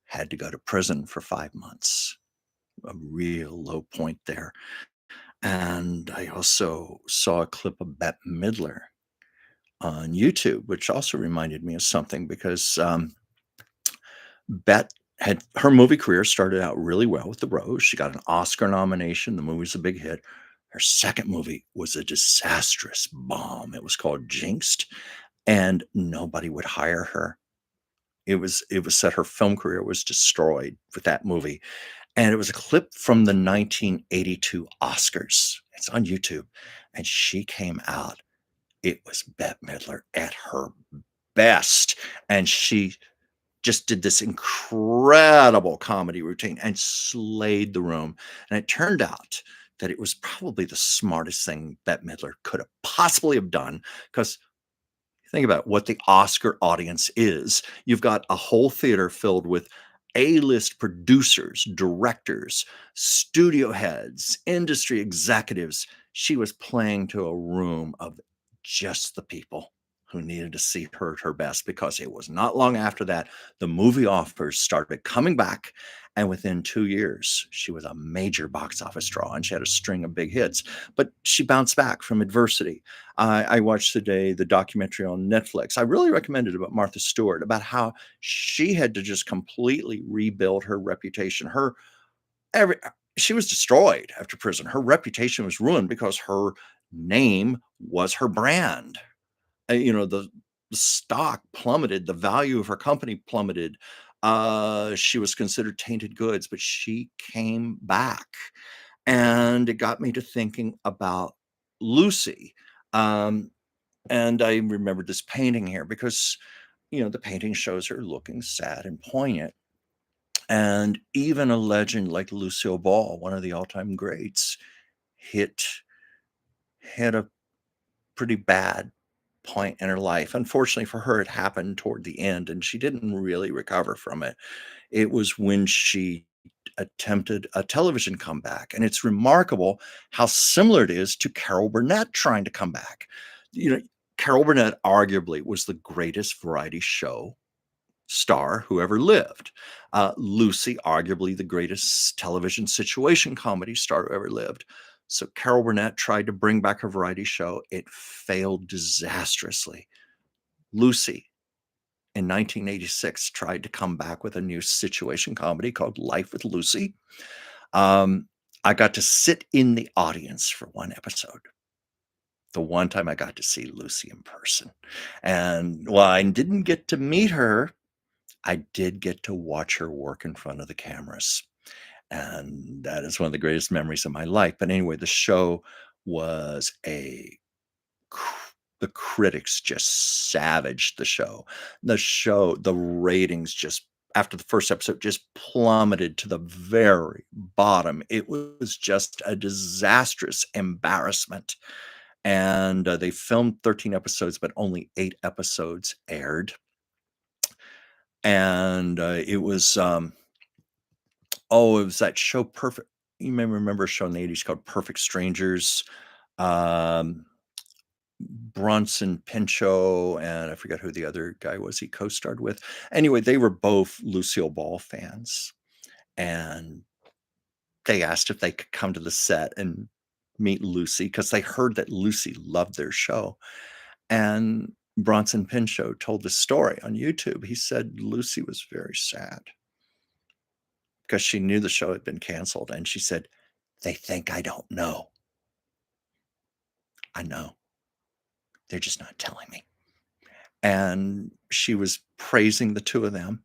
had to go to prison for 5 months, a real low point there. And I also saw a clip of Bette Midler on YouTube, which also reminded me of something because Bette had her movie career started out really well with The Rose. She got an Oscar nomination. The movie was a big hit. Her second movie was a disastrous bomb. It was called Jinxed, and nobody would hire her. It was said her film career was destroyed with that movie. And it was a clip from the 1982 Oscars. It's on YouTube. And she came out. It was Bette Midler at her best. And she just did this incredible comedy routine and slayed the room. And it turned out that it was probably the smartest thing Bette Midler could have possibly have done, because think about what the Oscar audience is. You've got a whole theater filled with A-list producers, directors, studio heads, industry executives. She was playing to a room of just the people who needed to see her at her best, because it was not long after that the movie offers started coming back, and within 2 years, she was a major box office draw, and she had a string of big hits, but she bounced back from adversity. I watched today the documentary on Netflix. I really recommend it, about Martha Stewart, about how she had to just completely rebuild her reputation. Every she was destroyed after prison. Her reputation was ruined because her name was her brand. The stock plummeted, the value of her company plummeted. She was considered tainted goods, but she came back, and it got me to thinking about Lucy. Um, and I remembered this painting here because, the painting shows her looking sad and poignant. And even a legend like Lucille Ball, one of the all-time greats, hit hit a pretty bad point in her life. Unfortunately for her, it happened toward the end, and she didn't really recover from it. It was when she attempted a television comeback, and it's remarkable how similar it is to Carol Burnett trying to come back. You know, Carol Burnett arguably was the greatest variety show star who ever lived. Lucy, arguably the greatest television situation comedy star who ever lived. So Carol Burnett tried to bring back a variety show. It failed disastrously. Lucy, in 1986, tried to come back with a new situation comedy called Life with Lucy. Um, I got to sit in the audience for one episode. The one time I got to see Lucy in person. And while I didn't get to meet her, I did get to watch her work in front of the cameras, and that is one of the greatest memories of my life. But anyway, the show was the critics just savaged the show. The ratings just, after the first episode, just plummeted to the very bottom. It was just a disastrous embarrassment. And they filmed 13 episodes, but only 8 episodes aired. And it was that show Perfect. You may remember a show in the 80s called Perfect Strangers. Um, Bronson Pinchot, and I forgot who the other guy was he co-starred with. Anyway, they were both Lucille Ball fans, and they asked if they could come to the set and meet Lucy because they heard that Lucy loved their show. And Bronson Pinchot told the story on YouTube. He said Lucy was very sad because she knew the show had been canceled, and she said, "They think I don't know. I know. They're just not telling me." And she was praising the 2 of them,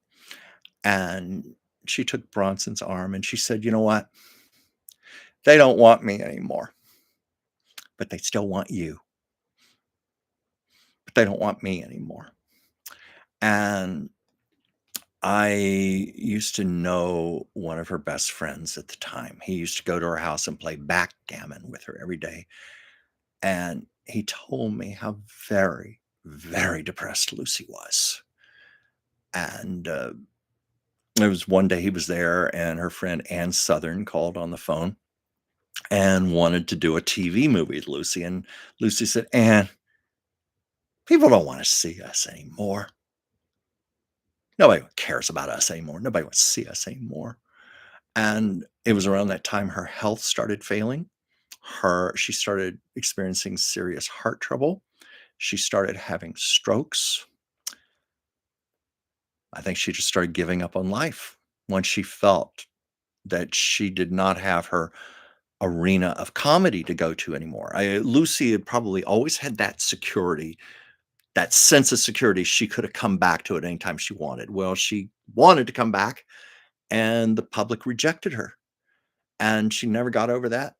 and she took Bronson's arm and she said, "You know what? They don't want me anymore, but they still want you. But they don't want me anymore." And I used to know one of her best friends at the time. He used to go to her house and play backgammon with her every day. And he told me how very, very depressed Lucy was. And it was one day he was there, and her friend Ann Southern called on the phone and wanted to do a TV movie with Lucy. And Lucy said, "Ann, people don't want to see us anymore. Nobody cares about us anymore. Nobody wants to see us anymore." And it was around that time her health started failing. She started experiencing serious heart trouble. She started having strokes. I think she just started giving up on life when she felt that she did not have her arena of comedy to go to anymore. Lucy had probably always had that security, that sense of security. She could have come back to it anytime she wanted. Well, she wanted to come back, and the public rejected her, and she never got over that.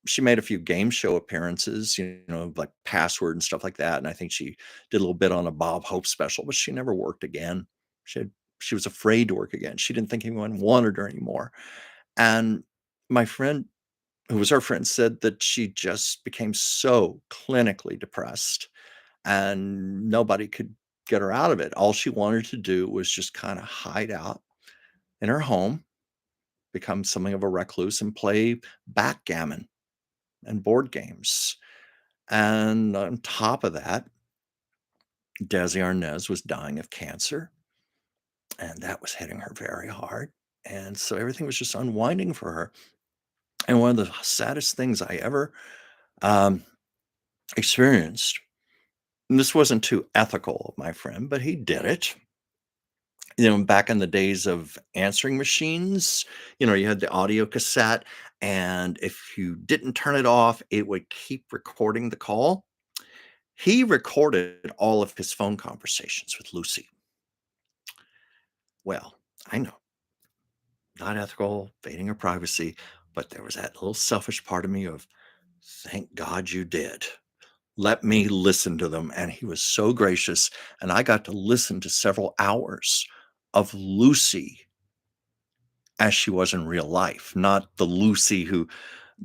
She made a few game show appearances, like Password and stuff like that, and I think she did a little bit on a Bob Hope special, but she never worked again. She had she was afraid to work again. She didn't think anyone wanted her anymore. And my friend, who was her friend, said that she just became so clinically depressed, and nobody could get her out of it. All she wanted to do was just kinda hide out in her home, become something of a recluse, and play backgammon and board games. And on top of that, Desi Arnaz was dying of cancer, and that was hitting her very hard. And so everything was just unwinding for her. And one of the saddest things I ever um, experienced, and this wasn't too ethical of my friend, but he did it. Back in the days of answering machines, you had the audio cassette, and if you didn't turn it off, it would keep recording the call. He recorded all of his phone conversations with Lucy. Well, I know, not ethical, invading her privacy, but there was that little selfish part of me of, thank God you did. Let me listen to them. And he was so gracious. And I got to listen to several hours of Lucy as she was in real life, not the Lucy who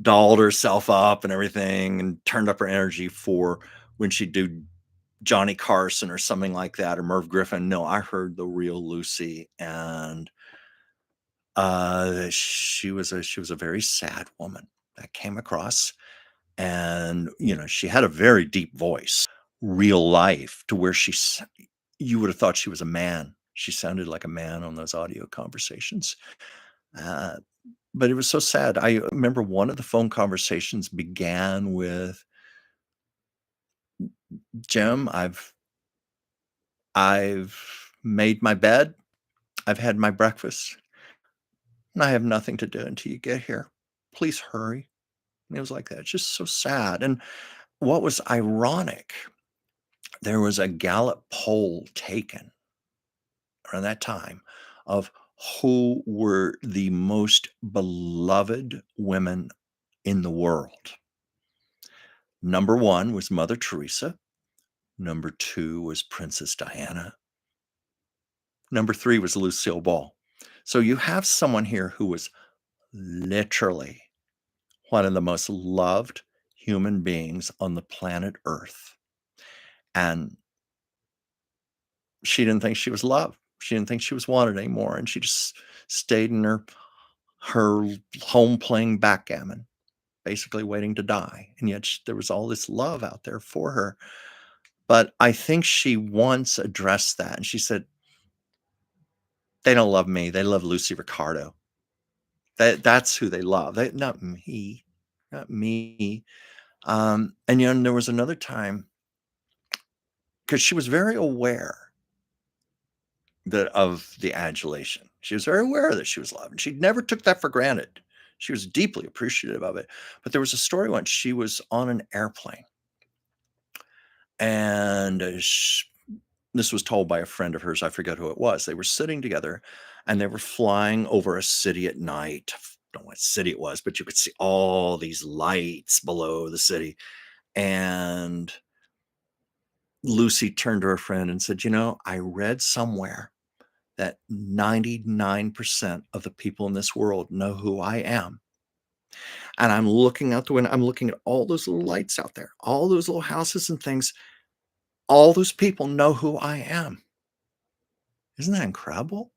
dolled herself up and everything and turned up her energy for when she'd do Johnny Carson or something like that, or Merv Griffin. No, I heard the real Lucy, and she was a very sad woman that came across, and she had a very deep voice, real life, to where you would have thought she was a man. She sounded like a man on those audio conversations. Uh, but it was so sad. I remember one of the phone conversations began with, "Jim, I've made my bed, I've had my breakfast, and I have nothing to do until you get here. Please hurry." And it was like that. It's just so sad. And what was ironic, there was a Gallup poll taken around that time of who were the most beloved women in the world. Number one was Mother Teresa. Number two was Princess Diana. Number three was Lucille Ball. So you have someone here who was literally one of the most loved human beings on the planet Earth. And she didn't think she was loved. She didn't think she was wanted anymore. And she just stayed in her home playing backgammon, basically waiting to die. And yet there was all this love out there for her. But I think she once addressed that, and she said, "They don't love me. They love Lucy Ricardo. That's who they love. Not me, not me." And there was another time, because she was very aware of the adulation. She was very aware that she was loved, and she never took that for granted. She was deeply appreciative of it. But there was a story once she was on an airplane, and this was told by a friend of hers. I forget who it was. They were sitting together, and they were flying over a city at night. I don't know what city it was, but you could see all these lights below the city. And Lucy turned to her friend and said, I read somewhere that 99% of the people in this world know who I am. And I'm looking out the window, I'm looking at all those little lights out there, all those little houses and things. All those people know who I am. Isn't that incredible?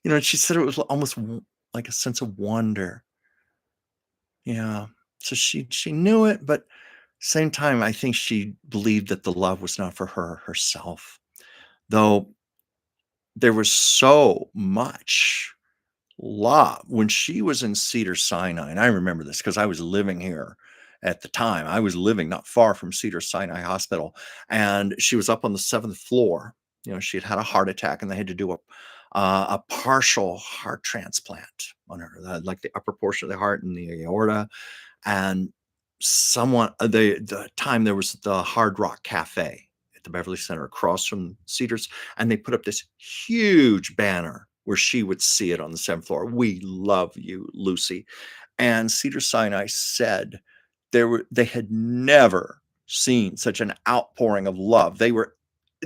And she said it was almost like a sense of wonder. Yeah. So she knew it, but same time, I think she believed that the love was not for her herself. Though there was so much love when she was in Cedars-Sinai, and I remember this because I was living here at the time. I was living not far from Cedars-Sinai Hospital, and she was up on the 7th floor. She had had a heart attack, and they had to do a partial heart transplant on her, like the upper portion of the heart and the aorta. And the time there was the Hard Rock Cafe at the Beverly Center across from Cedars, and they put up this huge banner where she would see it on the 7th floor. "We love you, Lucy." And Cedars-Sinai said they had never seen such an outpouring of love. They were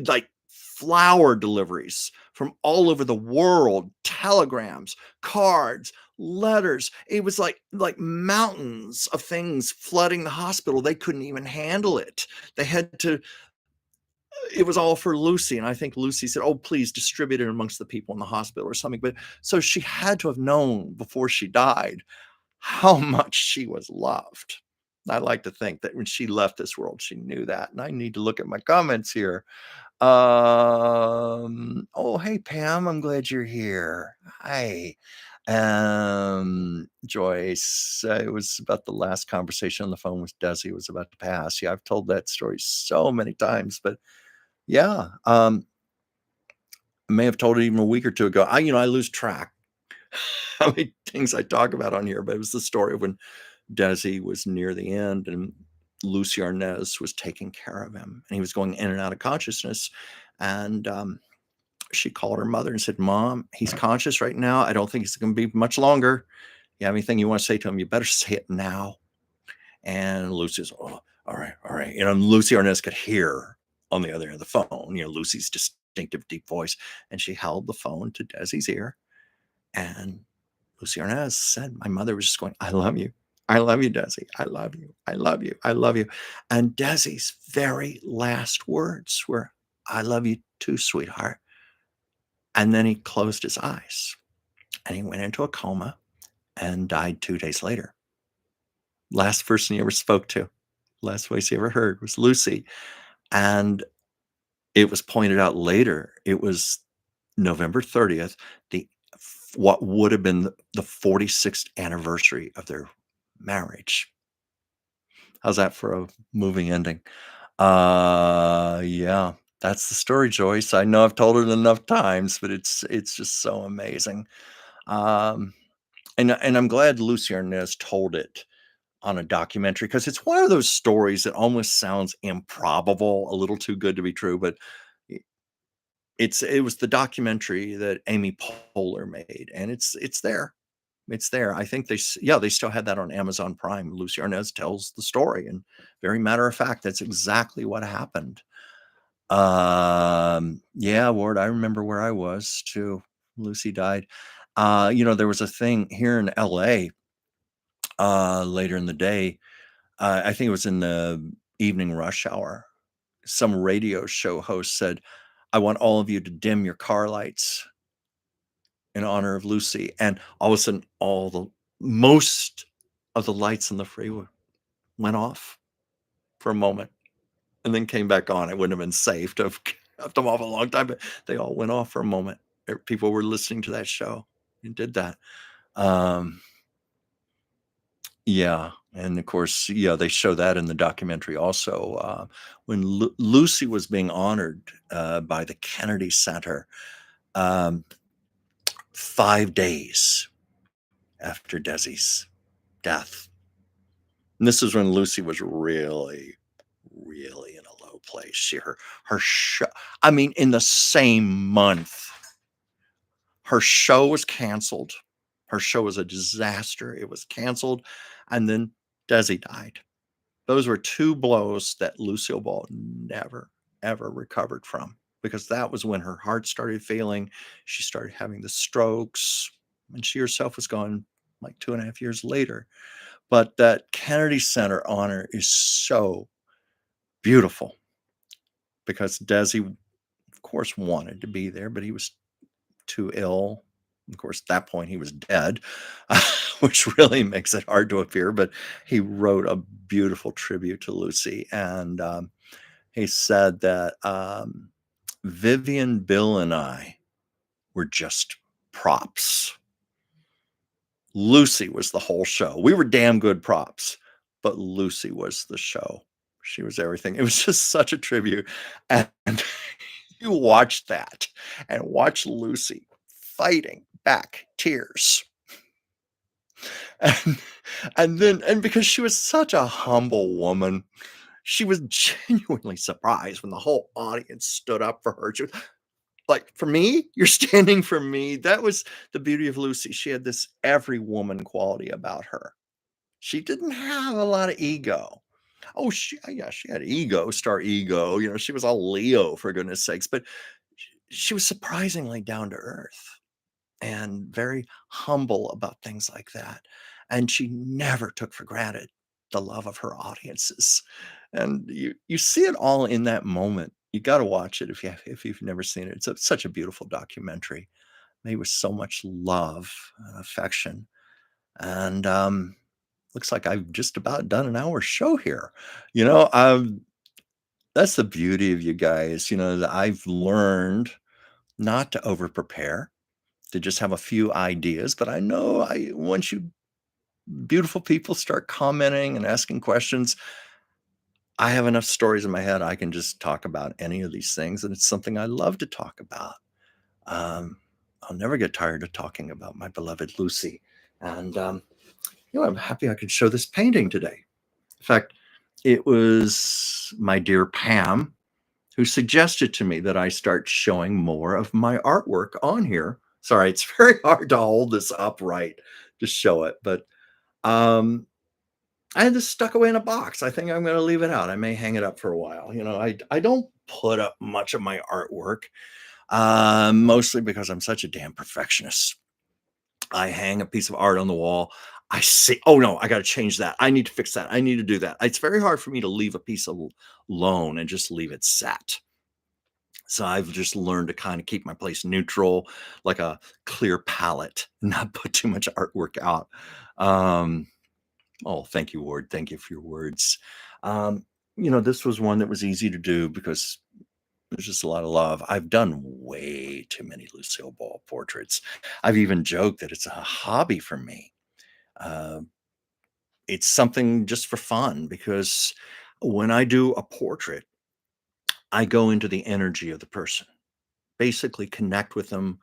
like flower deliveries from all over the world, telegrams, cards, letters. It was like mountains of things flooding the hospital. They couldn't even handle it. They had to it was all for Lucy, and I think Lucy said, "Oh, please distribute it amongst the people in the hospital or something," but so she had to have known before she died how much she was loved. I like to think that when she left this world, she knew that, and I need to look at my comments here. Oh, hey, Pam, I'm glad you're here. Hi. Joyce, it was about the last conversation on the phone with Desi was about to pass. Yeah, I've told that story so many times, but yeah, I may have told it even a week or two ago. I lose track how many things I talk about on here, but it was the story of when Desi was near the end and Lucy Arnaz was taking care of him and he was going in and out of consciousness. And she called her mother and said, "Mom, he's conscious right now. I don't think it's going to be much longer. You have anything you want to say to him? You better say it now." And Lucy's, "Oh, all right, all right." Lucy Arnaz could hear on the other end of the phone, Lucy's distinctive deep voice. And she held the phone to Desi's ear. And Lucy Arnaz said, "My mother was just going, I love you. I love you, Desi. I love you. I love you. I love you." And Desi's very last words were, "I love you too, sweetheart." And then he closed his eyes and he went into a coma and died 2 days later. Last person he ever spoke to, last voice he ever heard was Lucy. And it was pointed out later, it was November 30th, the what would have been the 46th anniversary of their marriage. How's that for a moving ending? Yeah, that's the story, Joyce. I know I've told it enough times, but it's just so amazing. Um, and I'm glad Lucy Arnaz told it on a documentary because it's one of those stories that almost sounds improbable, a little too good to be true, but I it was the documentary that Amy Poehler made, and it's there. It's there. I think they still had that on Amazon Prime. Lucy Arnaz tells the story, and very matter of fact, that's exactly what happened. Yeah, Ward, I remember where I was too. Lucy died. There was a thing here in LA later in the day. I think it was in the evening rush hour. Some radio show host said, "I want all of you to dim your car lights in honor of Lucy." And all of a sudden, most of the lights in the freeway went off for a moment and then came back on. It wouldn't have been safe to have kept them off a long time, but they all went off for a moment. People were listening to that show and did that. Um, yeah, and of course, yeah, they show that in the documentary also. When Lucy was being honored by the Kennedy Center, um, 5 days after Desi's death. And this is when Lucy was really, really in a low place. Her show, I mean, in the same month, her show was canceled. Her show was a disaster. It was canceled. And then Desi died. Those were two blows that Lucille Ball never, ever recovered from because that was when her heart started failing. She started having the strokes, and she herself was gone like 2.5 years later. But that Kennedy Center honor is so beautiful because Desi, of course, wanted to be there, but he was too ill. Of course, at that point, he was dead, which really makes it hard to appear. But he wrote a beautiful tribute to Lucy. And he said that Vivian, Bill, and I were just props. Lucy was the whole show. We were damn good props, but Lucy was the show. She was everything. It was just such a tribute. And you watch that and watch Lucy fighting back tears. And, and because she was such a humble woman, she was genuinely surprised when the whole audience stood up for her. She was like, "For me, you're standing for me." That was the beauty of Lucy. She had this every woman quality about her. She didn't have a lot of ego. Oh, yeah, she had ego, star ego. She was all Leo for goodness sakes, but she was surprisingly down to earth and very humble about things like that. And she never took for granted the love of her audiences. And you see it all in that moment You gotta watch it if you've never seen it. It's such a beautiful documentary, made with so much love and affection, and, looks like I've just about done an hour show here. You know, that's the beauty of you guys, that I've learned not to over prepare, to just have a few ideas, but I know I once you beautiful people start commenting and asking questions, I have enough stories in my head, I can just talk about any of these things, and it's something I love to talk about. Um, I'll never get tired of talking about my beloved Lucy, and, I'm happy I could show this painting today. In fact, it was my dear Pam who suggested to me that I start showing more of my artwork on here. Sorry, it's very hard to hold this upright to show it, but, um, I had this stuck away in a box. I think I'm gonna leave it out. I may hang it up for a while. I don't put up much of my artwork, mostly because I'm such a damn perfectionist. I hang a piece of art on the wall. I see, "Oh, no, I gotta change that. I need to fix that. I need to do that." It's very hard for me to leave a piece alone and just leave it set. So I've just learned to kinda keep my place neutral, like a clear palette, not put too much artwork out. Um Oh, thank you, Ward. Thank you for your words. Um, this was one that was easy to do because there's just a lot of love. I've done way too many Lucille Ball portraits. I've even joked that it's a hobby for me. Uh, it's something just for fun because when I do a portrait, I go into the energy of the person, basically connect with them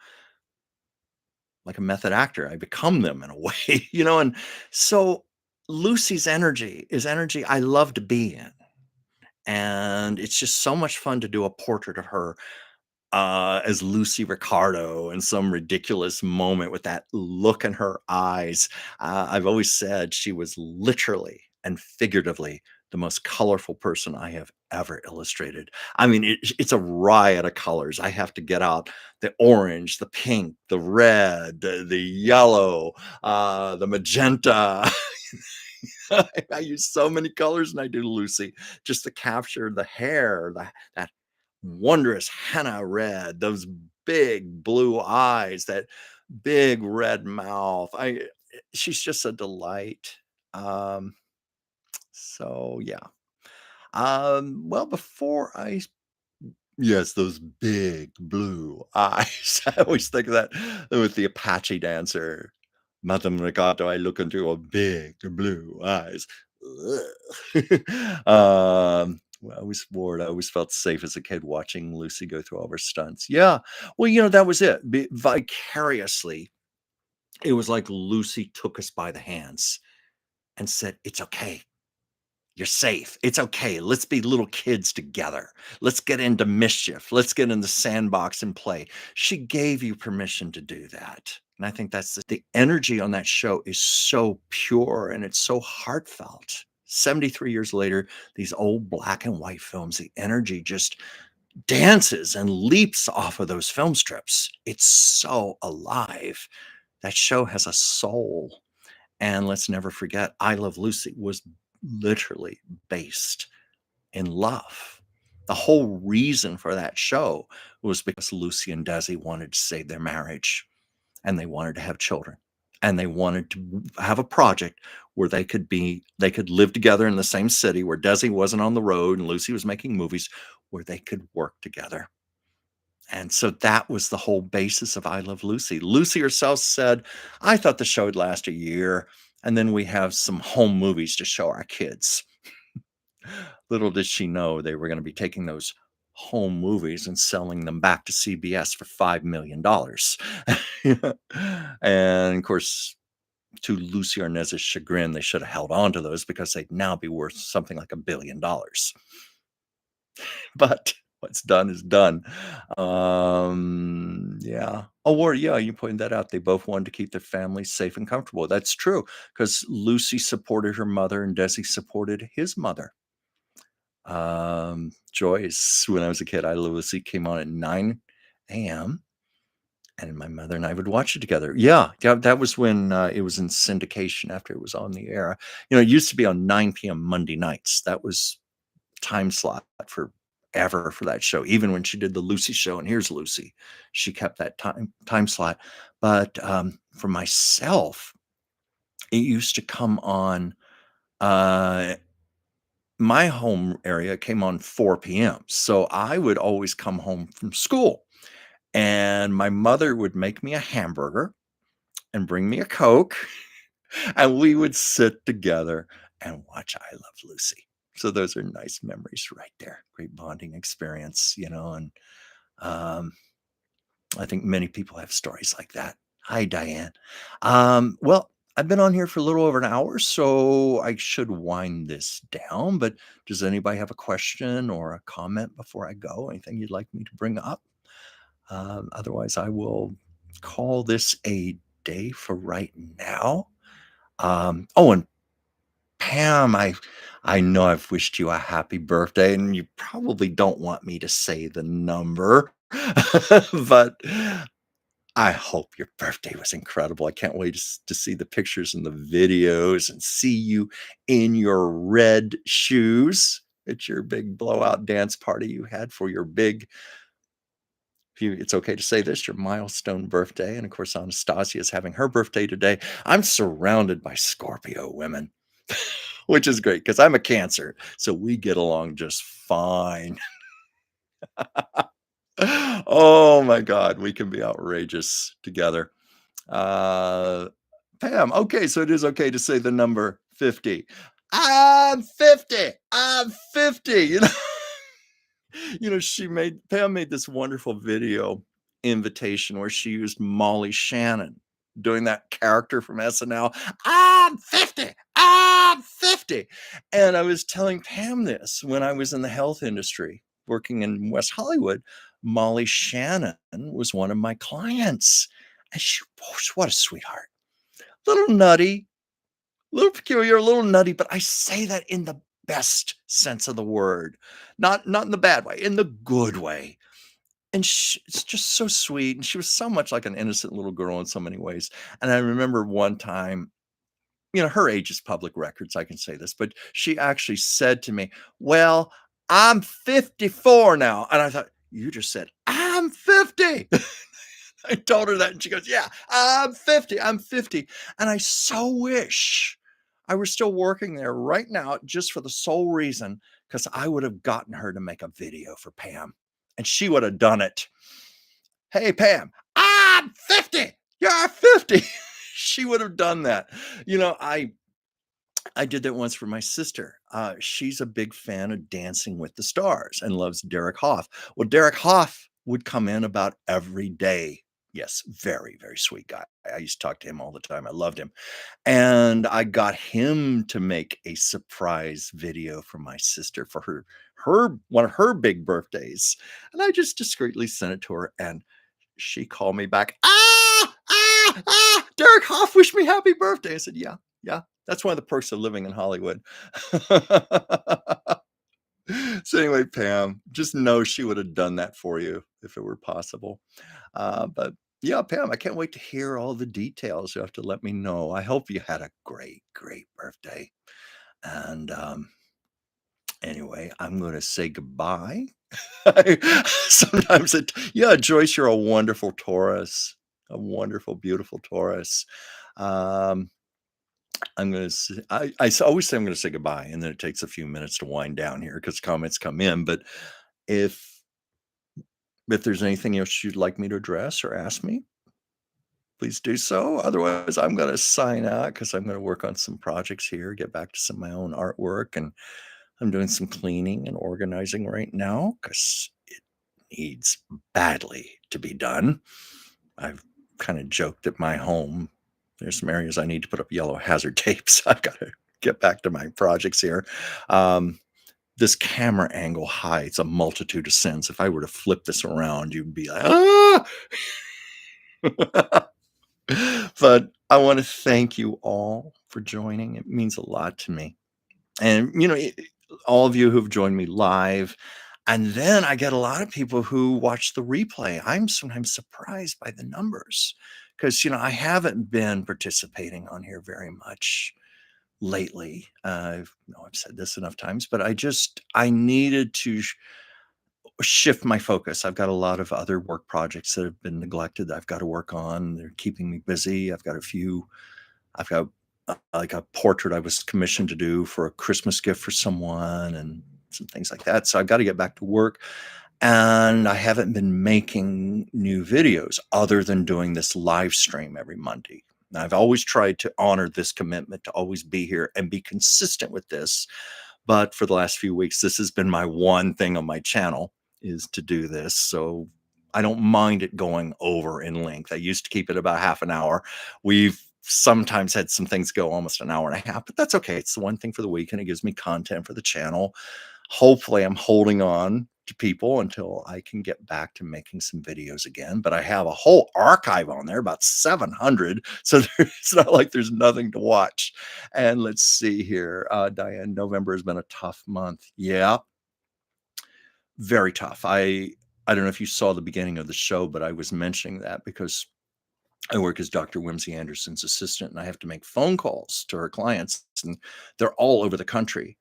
like a method actor. I become them in a way, and so Lucy's energy is energy I love to be in. And it's just so much fun to do a portrait of her, as Lucy Ricardo in some ridiculous moment with that look in her eyes. I've always said she was literally and figuratively the most colorful person I have ever illustrated. I mean, it's a riot of colors. I have to get out the orange, the pink, the red, the yellow, the magenta. I use so many colors and I do Lucy just to capture the hair, that wondrous henna red, those big blue eyes, that big red mouth. She's just a delight. Um, so yeah. Well, before I yes, those big blue eyes. I always think of that with the Apache dancer. Madame Ricardo, I look into your big blue eyes. Ugh. Well, I always swore I always felt safe as a kid watching Lucy go through all of her stunts. Yeah. Well, that was it. Vicariously, it was like Lucy took us by the hands and said, "It's okay. You're safe. It's okay. Let's be little kids together. Let's get into mischief. Let's get in the sandbox and play." She gave you permission to do that. And I think that's the energy on that show is so pure and it's so heartfelt. 73 years later, these old black and white films, the energy just dances and leaps off of those film strips. It's so alive. That show has a soul. And let's never forget, I Love Lucy was literally based in love. The whole reason for that show was because Lucy and Desi wanted to save their marriage and they wanted to have children and they wanted to have a project where they could live together in the same city where Desi wasn't on the road and Lucy was making movies where they could work together. And so that was the whole basis of I Love Lucy. Lucy herself said, "I thought the show would last a year, and then we have some home movies to show our kids." Little did she know they were going to be taking those home movies and selling them back to CBS for $5 million. And of course, to Lucy Arnaz's chagrin, they should have held on to those because they'd now be worth something like $1 billion. But what's done is done. Yeah. Oh, or yeah, you pointed that out. They both wanted to keep their families safe and comfortable. That's true because Lucy supported her mother and Desi supported his mother. Joyce, when I was a kid, I Love Lucy came on at 9 a.m. and my mother and I would watch it together. Yeah, that was when it was in syndication after it was on the air. It used to be on 9 p.m. Monday nights. That was time slot for forever for that show. Even when she did the Lucy show and Here's Lucy, she kept that time slot. But for myself, it used to come on uh, my home area came on 4 p.m. So I would always come home from school and my mother would make me a hamburger and bring me a Coke and we would sit together and watch I Love Lucy. So those are nice memories right there. Great bonding experience, and um, I think many people have stories like that. Hi, Diane. Well, I've been on here for a little over an hour, so I should wind this down. But does anybody have a question or a comment before I go? Anything you'd like me to bring up? Otherwise, I will call this a day for right now. Oh, and Pam, I know I've wished you a happy birthday, and you probably don't want me to say the number, but I hope your birthday was incredible. I can't wait to see the pictures and the videos and see you in your red shoes at your big blowout dance party you had for your big, if it's okay to say this, your milestone birthday. And of course, Anastasia is having her birthday today. I'm surrounded by Scorpio women, which is great because I'm a Cancer. So we get along just fine. Oh my God, we can be outrageous together. Uh, Pam, okay, so it is okay to say the number 50. I'm 50. I'm 50. Pam made this wonderful video invitation where she used Molly Shannon doing that character from SNL. I'm 50. I'm 50. And I was telling Pam this when I was in the health industry working in West Hollywood. Molly Shannon was one of my clients. And what a sweetheart. Little nutty, little peculiar, a little nutty, but I say that in the best sense of the word, not in the bad way, in the good way. And it's just so sweet. And she was so much like an innocent little girl in so many ways. And I remember one time, her age is public records. I can say this, but she actually said to me, well, I'm 54 now. And I thought, you just said, I'm 50. I told her that and she goes, yeah, I'm 50. I'm 50. And I so wish I were still working there right now just for the sole reason because I would have gotten her to make a video for Pam and she would have done it. Hey, Pam, I'm 50. You're 50. She would have done that. I did that once for my sister. She's a big fan of Dancing with the Stars and loves Derek Hoff. Well, Derek Hoff would come in about every day. Yes, very, very sweet guy. I used to talk to him all the time. I loved him. And I got him to make a surprise video for my sister for her one of her big birthdays. And I just discreetly sent it to her and she called me back. Derek Hoff wished me happy birthday. I said, yeah, yeah. That's one of the perks of living in Hollywood. So anyway, Pam, just know she would have done that for you if it were possible. But yeah, Pam, I can't wait to hear all the details. You have to let me know. I hope you had a great, great birthday. And anyway, I'm going to say goodbye. Sometimes Joyce, you're a wonderful Taurus, a wonderful, beautiful Taurus. I'm going to I always say I'm going to say goodbye, and then it takes a few minutes to wind down here because comments come in. But if there's anything else you'd like me to address or ask me, please do so. Otherwise, I'm going to sign out because I'm going to work on some projects here, get back to some of my own artwork, and I'm doing some cleaning and organizing right now because it needs badly to be done. I've kind of joked at my home. There's some areas I need to put up yellow hazard tapes. I've got to get back to my projects here. This camera angle hides a multitude of sins. If I were to flip this around, you'd be like, ah! But I want to thank you all for joining. It means a lot to me. And, all of you who've joined me live. And then I get a lot of people who watch the replay. I'm sometimes surprised by the numbers because, I haven't been participating on here very much lately. I've said this enough times, but I needed to shift my focus. I've got a lot of other work projects that have been neglected that I've got to work on. They're keeping me busy. I've got like a portrait I was commissioned to do for a Christmas gift for someone and some things like that. So I've got to get back to work. And I haven't been making new videos other than doing this live stream every Monday. Now, I've always tried to honor this commitment to always be here and be consistent with this. But for the last few weeks, this has been my one thing on my channel is to do this. So I don't mind it going over in length. I used to keep it about half an hour. We've sometimes had some things go almost an hour and a half, but that's okay. It's the one thing for the week and it gives me content for the channel. Hopefully I'm holding on to people until I can get back to making some videos again. But I have a whole archive on there, about 700. So it's not like there's nothing to watch. And let's see here. Diane, November has been a tough month. Yeah, very tough. I don't know if you saw the beginning of the show, but I was mentioning that because I work as Dr. Whimsy Anderson's assistant and I have to make phone calls to her clients, and they're all over the country.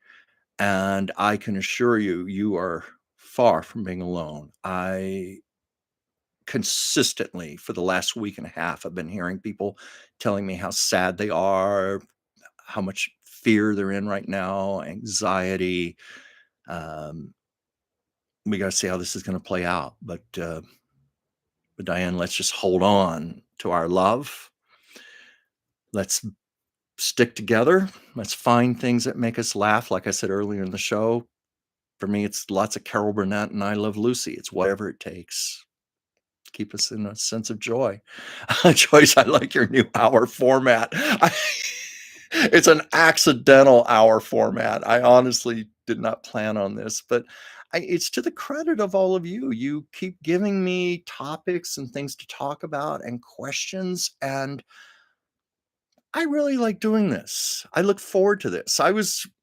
And I can assure you, you are far from being alone. I consistently, for the last week and a half, I've been hearing people telling me how sad they are, how much fear they're in right now, anxiety. Um, we got to see how this is going to play out. But Diane, let's just hold on to our love. Let's stick together. Let's find things that make us laugh. Like I said earlier in the show, for me, it's lots of Carol Burnett and I Love Lucy. It's whatever it takes to keep us in a sense of joy. Joyce, I like your new hour format. It's an accidental hour format. I honestly did not plan on this, but it's to the credit of all of you. You keep giving me topics and things to talk about and questions, and I really like doing this. I look forward to this.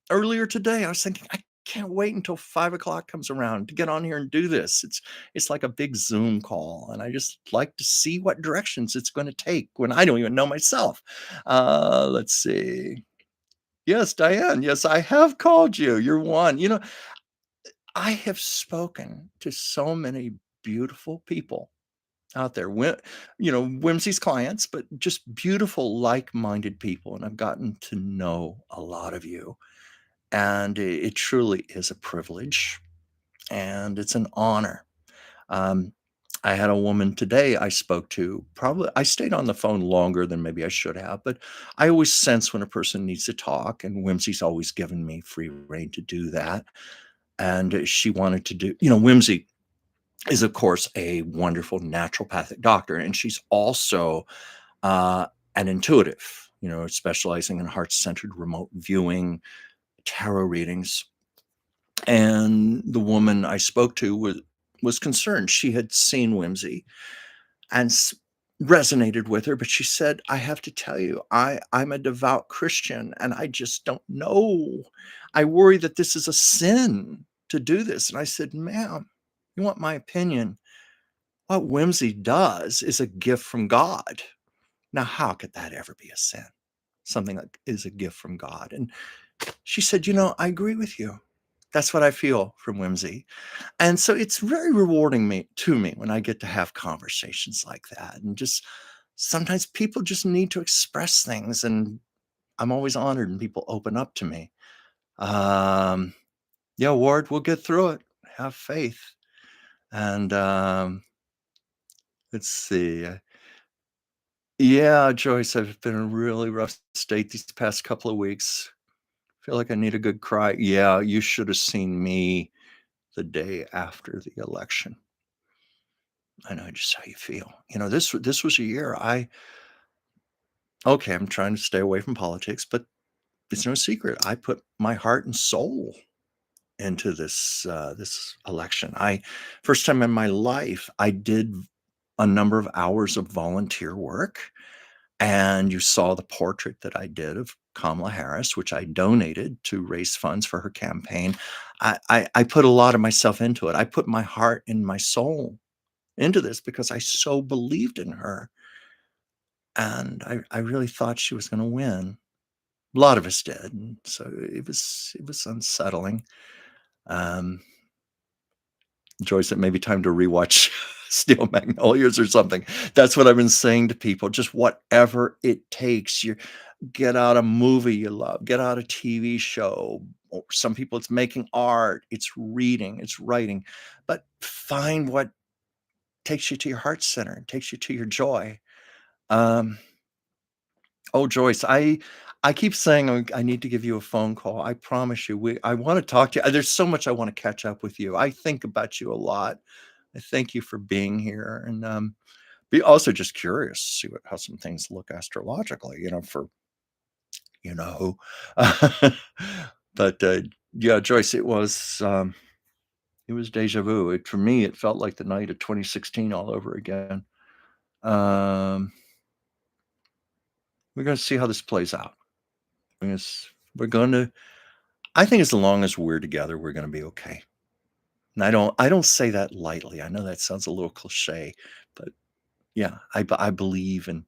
Earlier today, I was thinking, I can't wait until 5 o'clock comes around to get on here and do this. It's like a big Zoom call, and I just like to see what directions it's going to take when I don't even know myself. Let's see. Yes, Diane. Yes, I have called you. You're one. I have spoken to so many beautiful people out there, Whimsy's clients, but just beautiful, like-minded people. And I've gotten to know a lot of you. And it truly is a privilege and it's an honor. Um, I had a woman today I spoke to, probably, I stayed on the phone longer than maybe I should have, but I always sense when a person needs to talk, and Whimsy's always given me free rein to do that. And she wanted to Whimsy is, of course, a wonderful naturopathic doctor, and she's also uh, an intuitive, specializing in heart-centered remote viewing, tarot readings. And the woman I spoke to was concerned. She had seen Whimsy and resonated with her, but she said, "I have to tell you, I'm a devout Christian, and I just don't know. I worry that this is a sin to do this." And I said, "Ma'am, you want my opinion? What Whimsy does is a gift from God. Now, how could that ever be a sin? Something that is a gift from God." And she said, "I agree with you. That's what I feel from Whimsy." And so it's very rewarding to me when I get to have conversations like that. And just sometimes people just need to express things. And I'm always honored when people open up to me. Um, yeah, Ward, we'll get through it. Have faith. And let's see. Yeah, Joyce, I've been in a really rough state these past couple of weeks. Feel like I need a good cry. Yeah, you should have seen me the day after the election. I know just how you feel. This was a year okay, I'm trying to stay away from politics, but it's no secret. I put my heart and soul into this election. First time in my life, I did a number of hours of volunteer work. And you saw the portrait that I did of Kamala Harris, which I donated to raise funds for her campaign. I put a lot of myself into it. I put my heart and my soul into this because I so believed in her. And I really thought she was going to win. A lot of us did. And so it was unsettling. Um, Joyce, it may be time to rewatch Steel Magnolias or something. That's what I've been saying to people, just whatever it takes. You get out a movie you love, get out a TV show. Or some people, it's making art, it's reading, it's writing, but find what takes you to your heart center and takes you to your joy. Um, oh, Joyce, I keep saying I need to give you a phone call. I promise you, I want to talk to you. There's so much I want to catch up with you. I think about you a lot. I thank you for being here, and be also just curious, see how some things look astrologically. For you know, but yeah, Joyce, it was deja vu. For me, it felt like the night of 2016 all over again. Um, we're gonna see how this plays out. We're gonna. I think as long as we're together, we're gonna be okay. And I don't say that lightly. I know that sounds a little cliche, but yeah, I believe in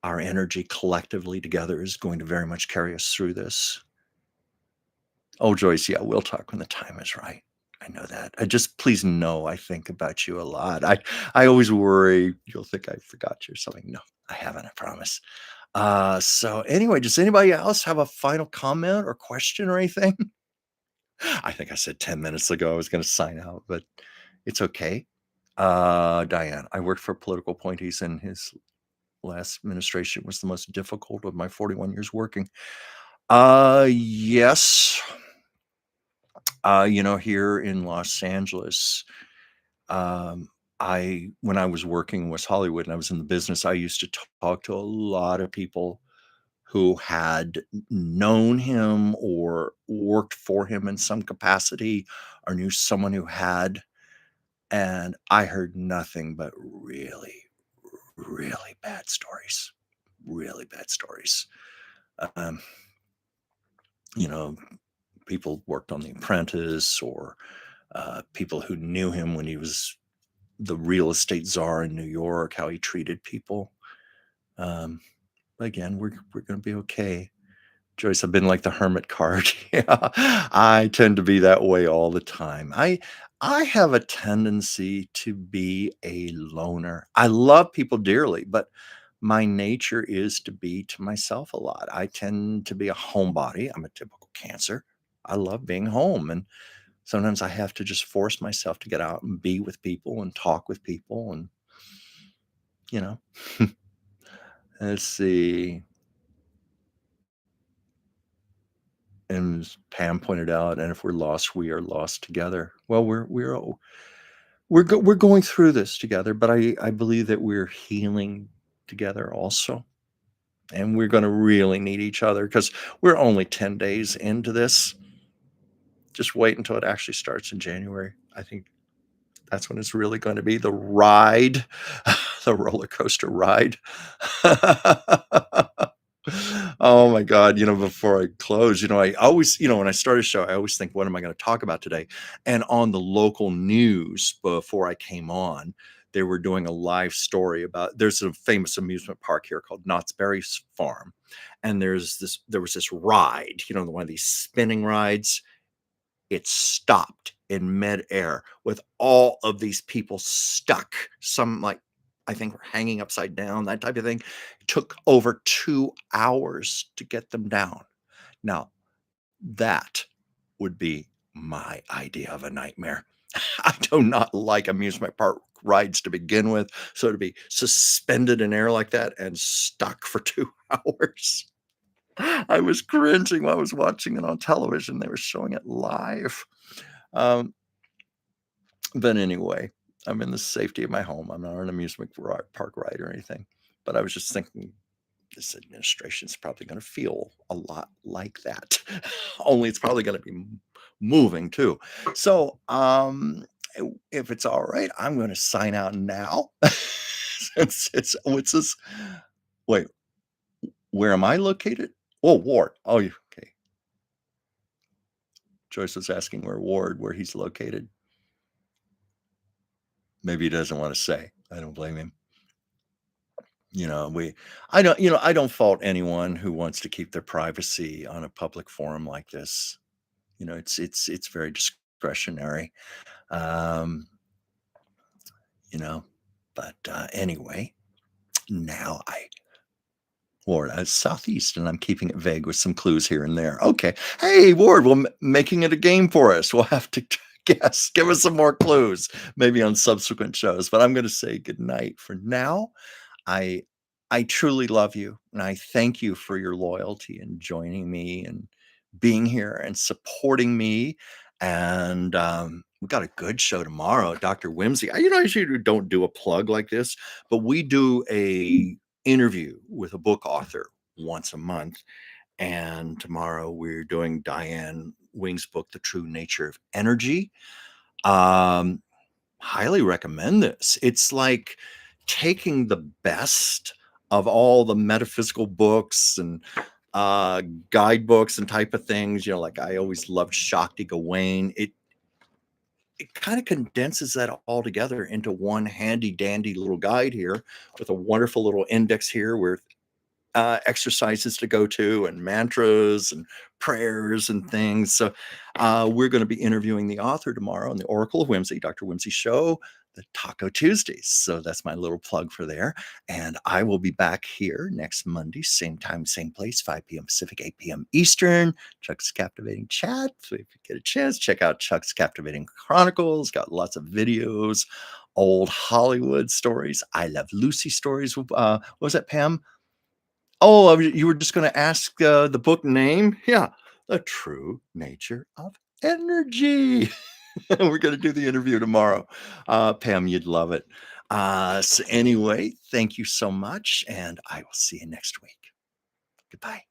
our energy collectively together is going to very much carry us through this. Oh, Joyce, yeah, we'll talk when the time is right. I know that. I just please know I think about you a lot. I always worry you'll think I forgot you or something. No, I haven't, I promise. So anyway, does anybody else have a final comment or question or anything? I think I said 10 minutes ago I was going to sign out, but it's okay. Diane, I worked for political appointees, and his last administration was the most difficult of my 41 years working. Yes. Here in Los Angeles, um, when I was working in West Hollywood and I was in the business, I used to talk to a lot of people who had known him or worked for him in some capacity or knew someone who had, and I heard nothing but really, really bad stories. Really bad stories. Um, you know, People worked on The Apprentice, or people who knew him when he was the real estate czar in New York, how he treated people. Um, but again, we're going to be okay. Joyce, I've been like the hermit card. Yeah, I tend to be that way all the time. I have a tendency to be a loner. I love people dearly, but my nature is to be to myself a lot. I tend to be a homebody. I'm a typical Cancer. I love being home, and sometimes I have to just force myself to get out and be with people and talk with people, and you know. Let's see. And as Pam pointed out, and if we're lost, we are lost together. Well, we're going through this together, but I believe that we're healing together also, and we're going to really need each other because we're only 10 days into this. Just wait until it actually starts in January. I think that's when it's really going to be the ride, the roller coaster ride. Oh my God. Before I close, I always, when I start a show, I always think, what am I going to talk about today? And on the local news before I came on, they were doing a live story about, there's a famous amusement park here called Knott's Berry Farm. And there was this ride, one of these spinning rides. It stopped in midair with all of these people stuck. Some, like, I think, were hanging upside down, that type of thing. It took over 2 hours to get them down. Now, that would be my idea of a nightmare. I do not like amusement park rides to begin with. So to be suspended in air like that and stuck for 2 hours. I was cringing while I was watching it on television. They were showing it live. Um, but anyway, I'm in the safety of my home. I'm not on an amusement park ride or anything. But I was just thinking, this administration is probably going to feel a lot like that. Only it's probably going to be moving too. So, if it's all right, I'm going to sign out now. Since what's this? Wait, where am I located? Oh, Ward. Oh, okay. Joyce was asking where he's located. Maybe he doesn't want to say. I don't blame him. I don't fault anyone who wants to keep their privacy on a public forum like this. It's very discouraging. discretionary. Um, you know, but anyway, now I Ward, southeast, and I'm keeping it vague with some clues here and there. Okay. Hey, Ward, well, making it a game for us. We'll have to guess. Give us some more clues, maybe on subsequent shows. But I'm going to say good night for now. I I truly love you, and I thank you for your loyalty and joining me and being here and supporting me. And we got a good show tomorrow, Dr. Whimsy. I usually don't do a plug like this, but we do a interview with a book author once a month. And tomorrow we're doing Diane Wing's book, The True Nature of Energy. Um, Highly recommend this. It's like taking the best of all the metaphysical books and uh guidebooks and type of things. Like I always loved Shakti Gawain. It kind of condenses that all together into one handy dandy little guide here with a wonderful little index here where exercises to go to and mantras and prayers and things. So we're going to be interviewing the author tomorrow on the Oracle of Whimsy, Dr. Whimsy Show, the Taco Tuesdays. So that's my little plug for there. And I will be back here next Monday, same time, same place, 5 p.m. Pacific, 8 p.m. Eastern. Chuck's Captivating Chat. So if you get a chance, check out Chuck's Captivating Chronicles. Got lots of videos, old Hollywood stories. I Love Lucy stories. What was that, Pam? Oh, you were just going to ask the book name? Yeah, The True Nature of Energy. We're going to do the interview tomorrow. Pam, you'd love it. So anyway, thank you so much, and I will see you next week. Goodbye.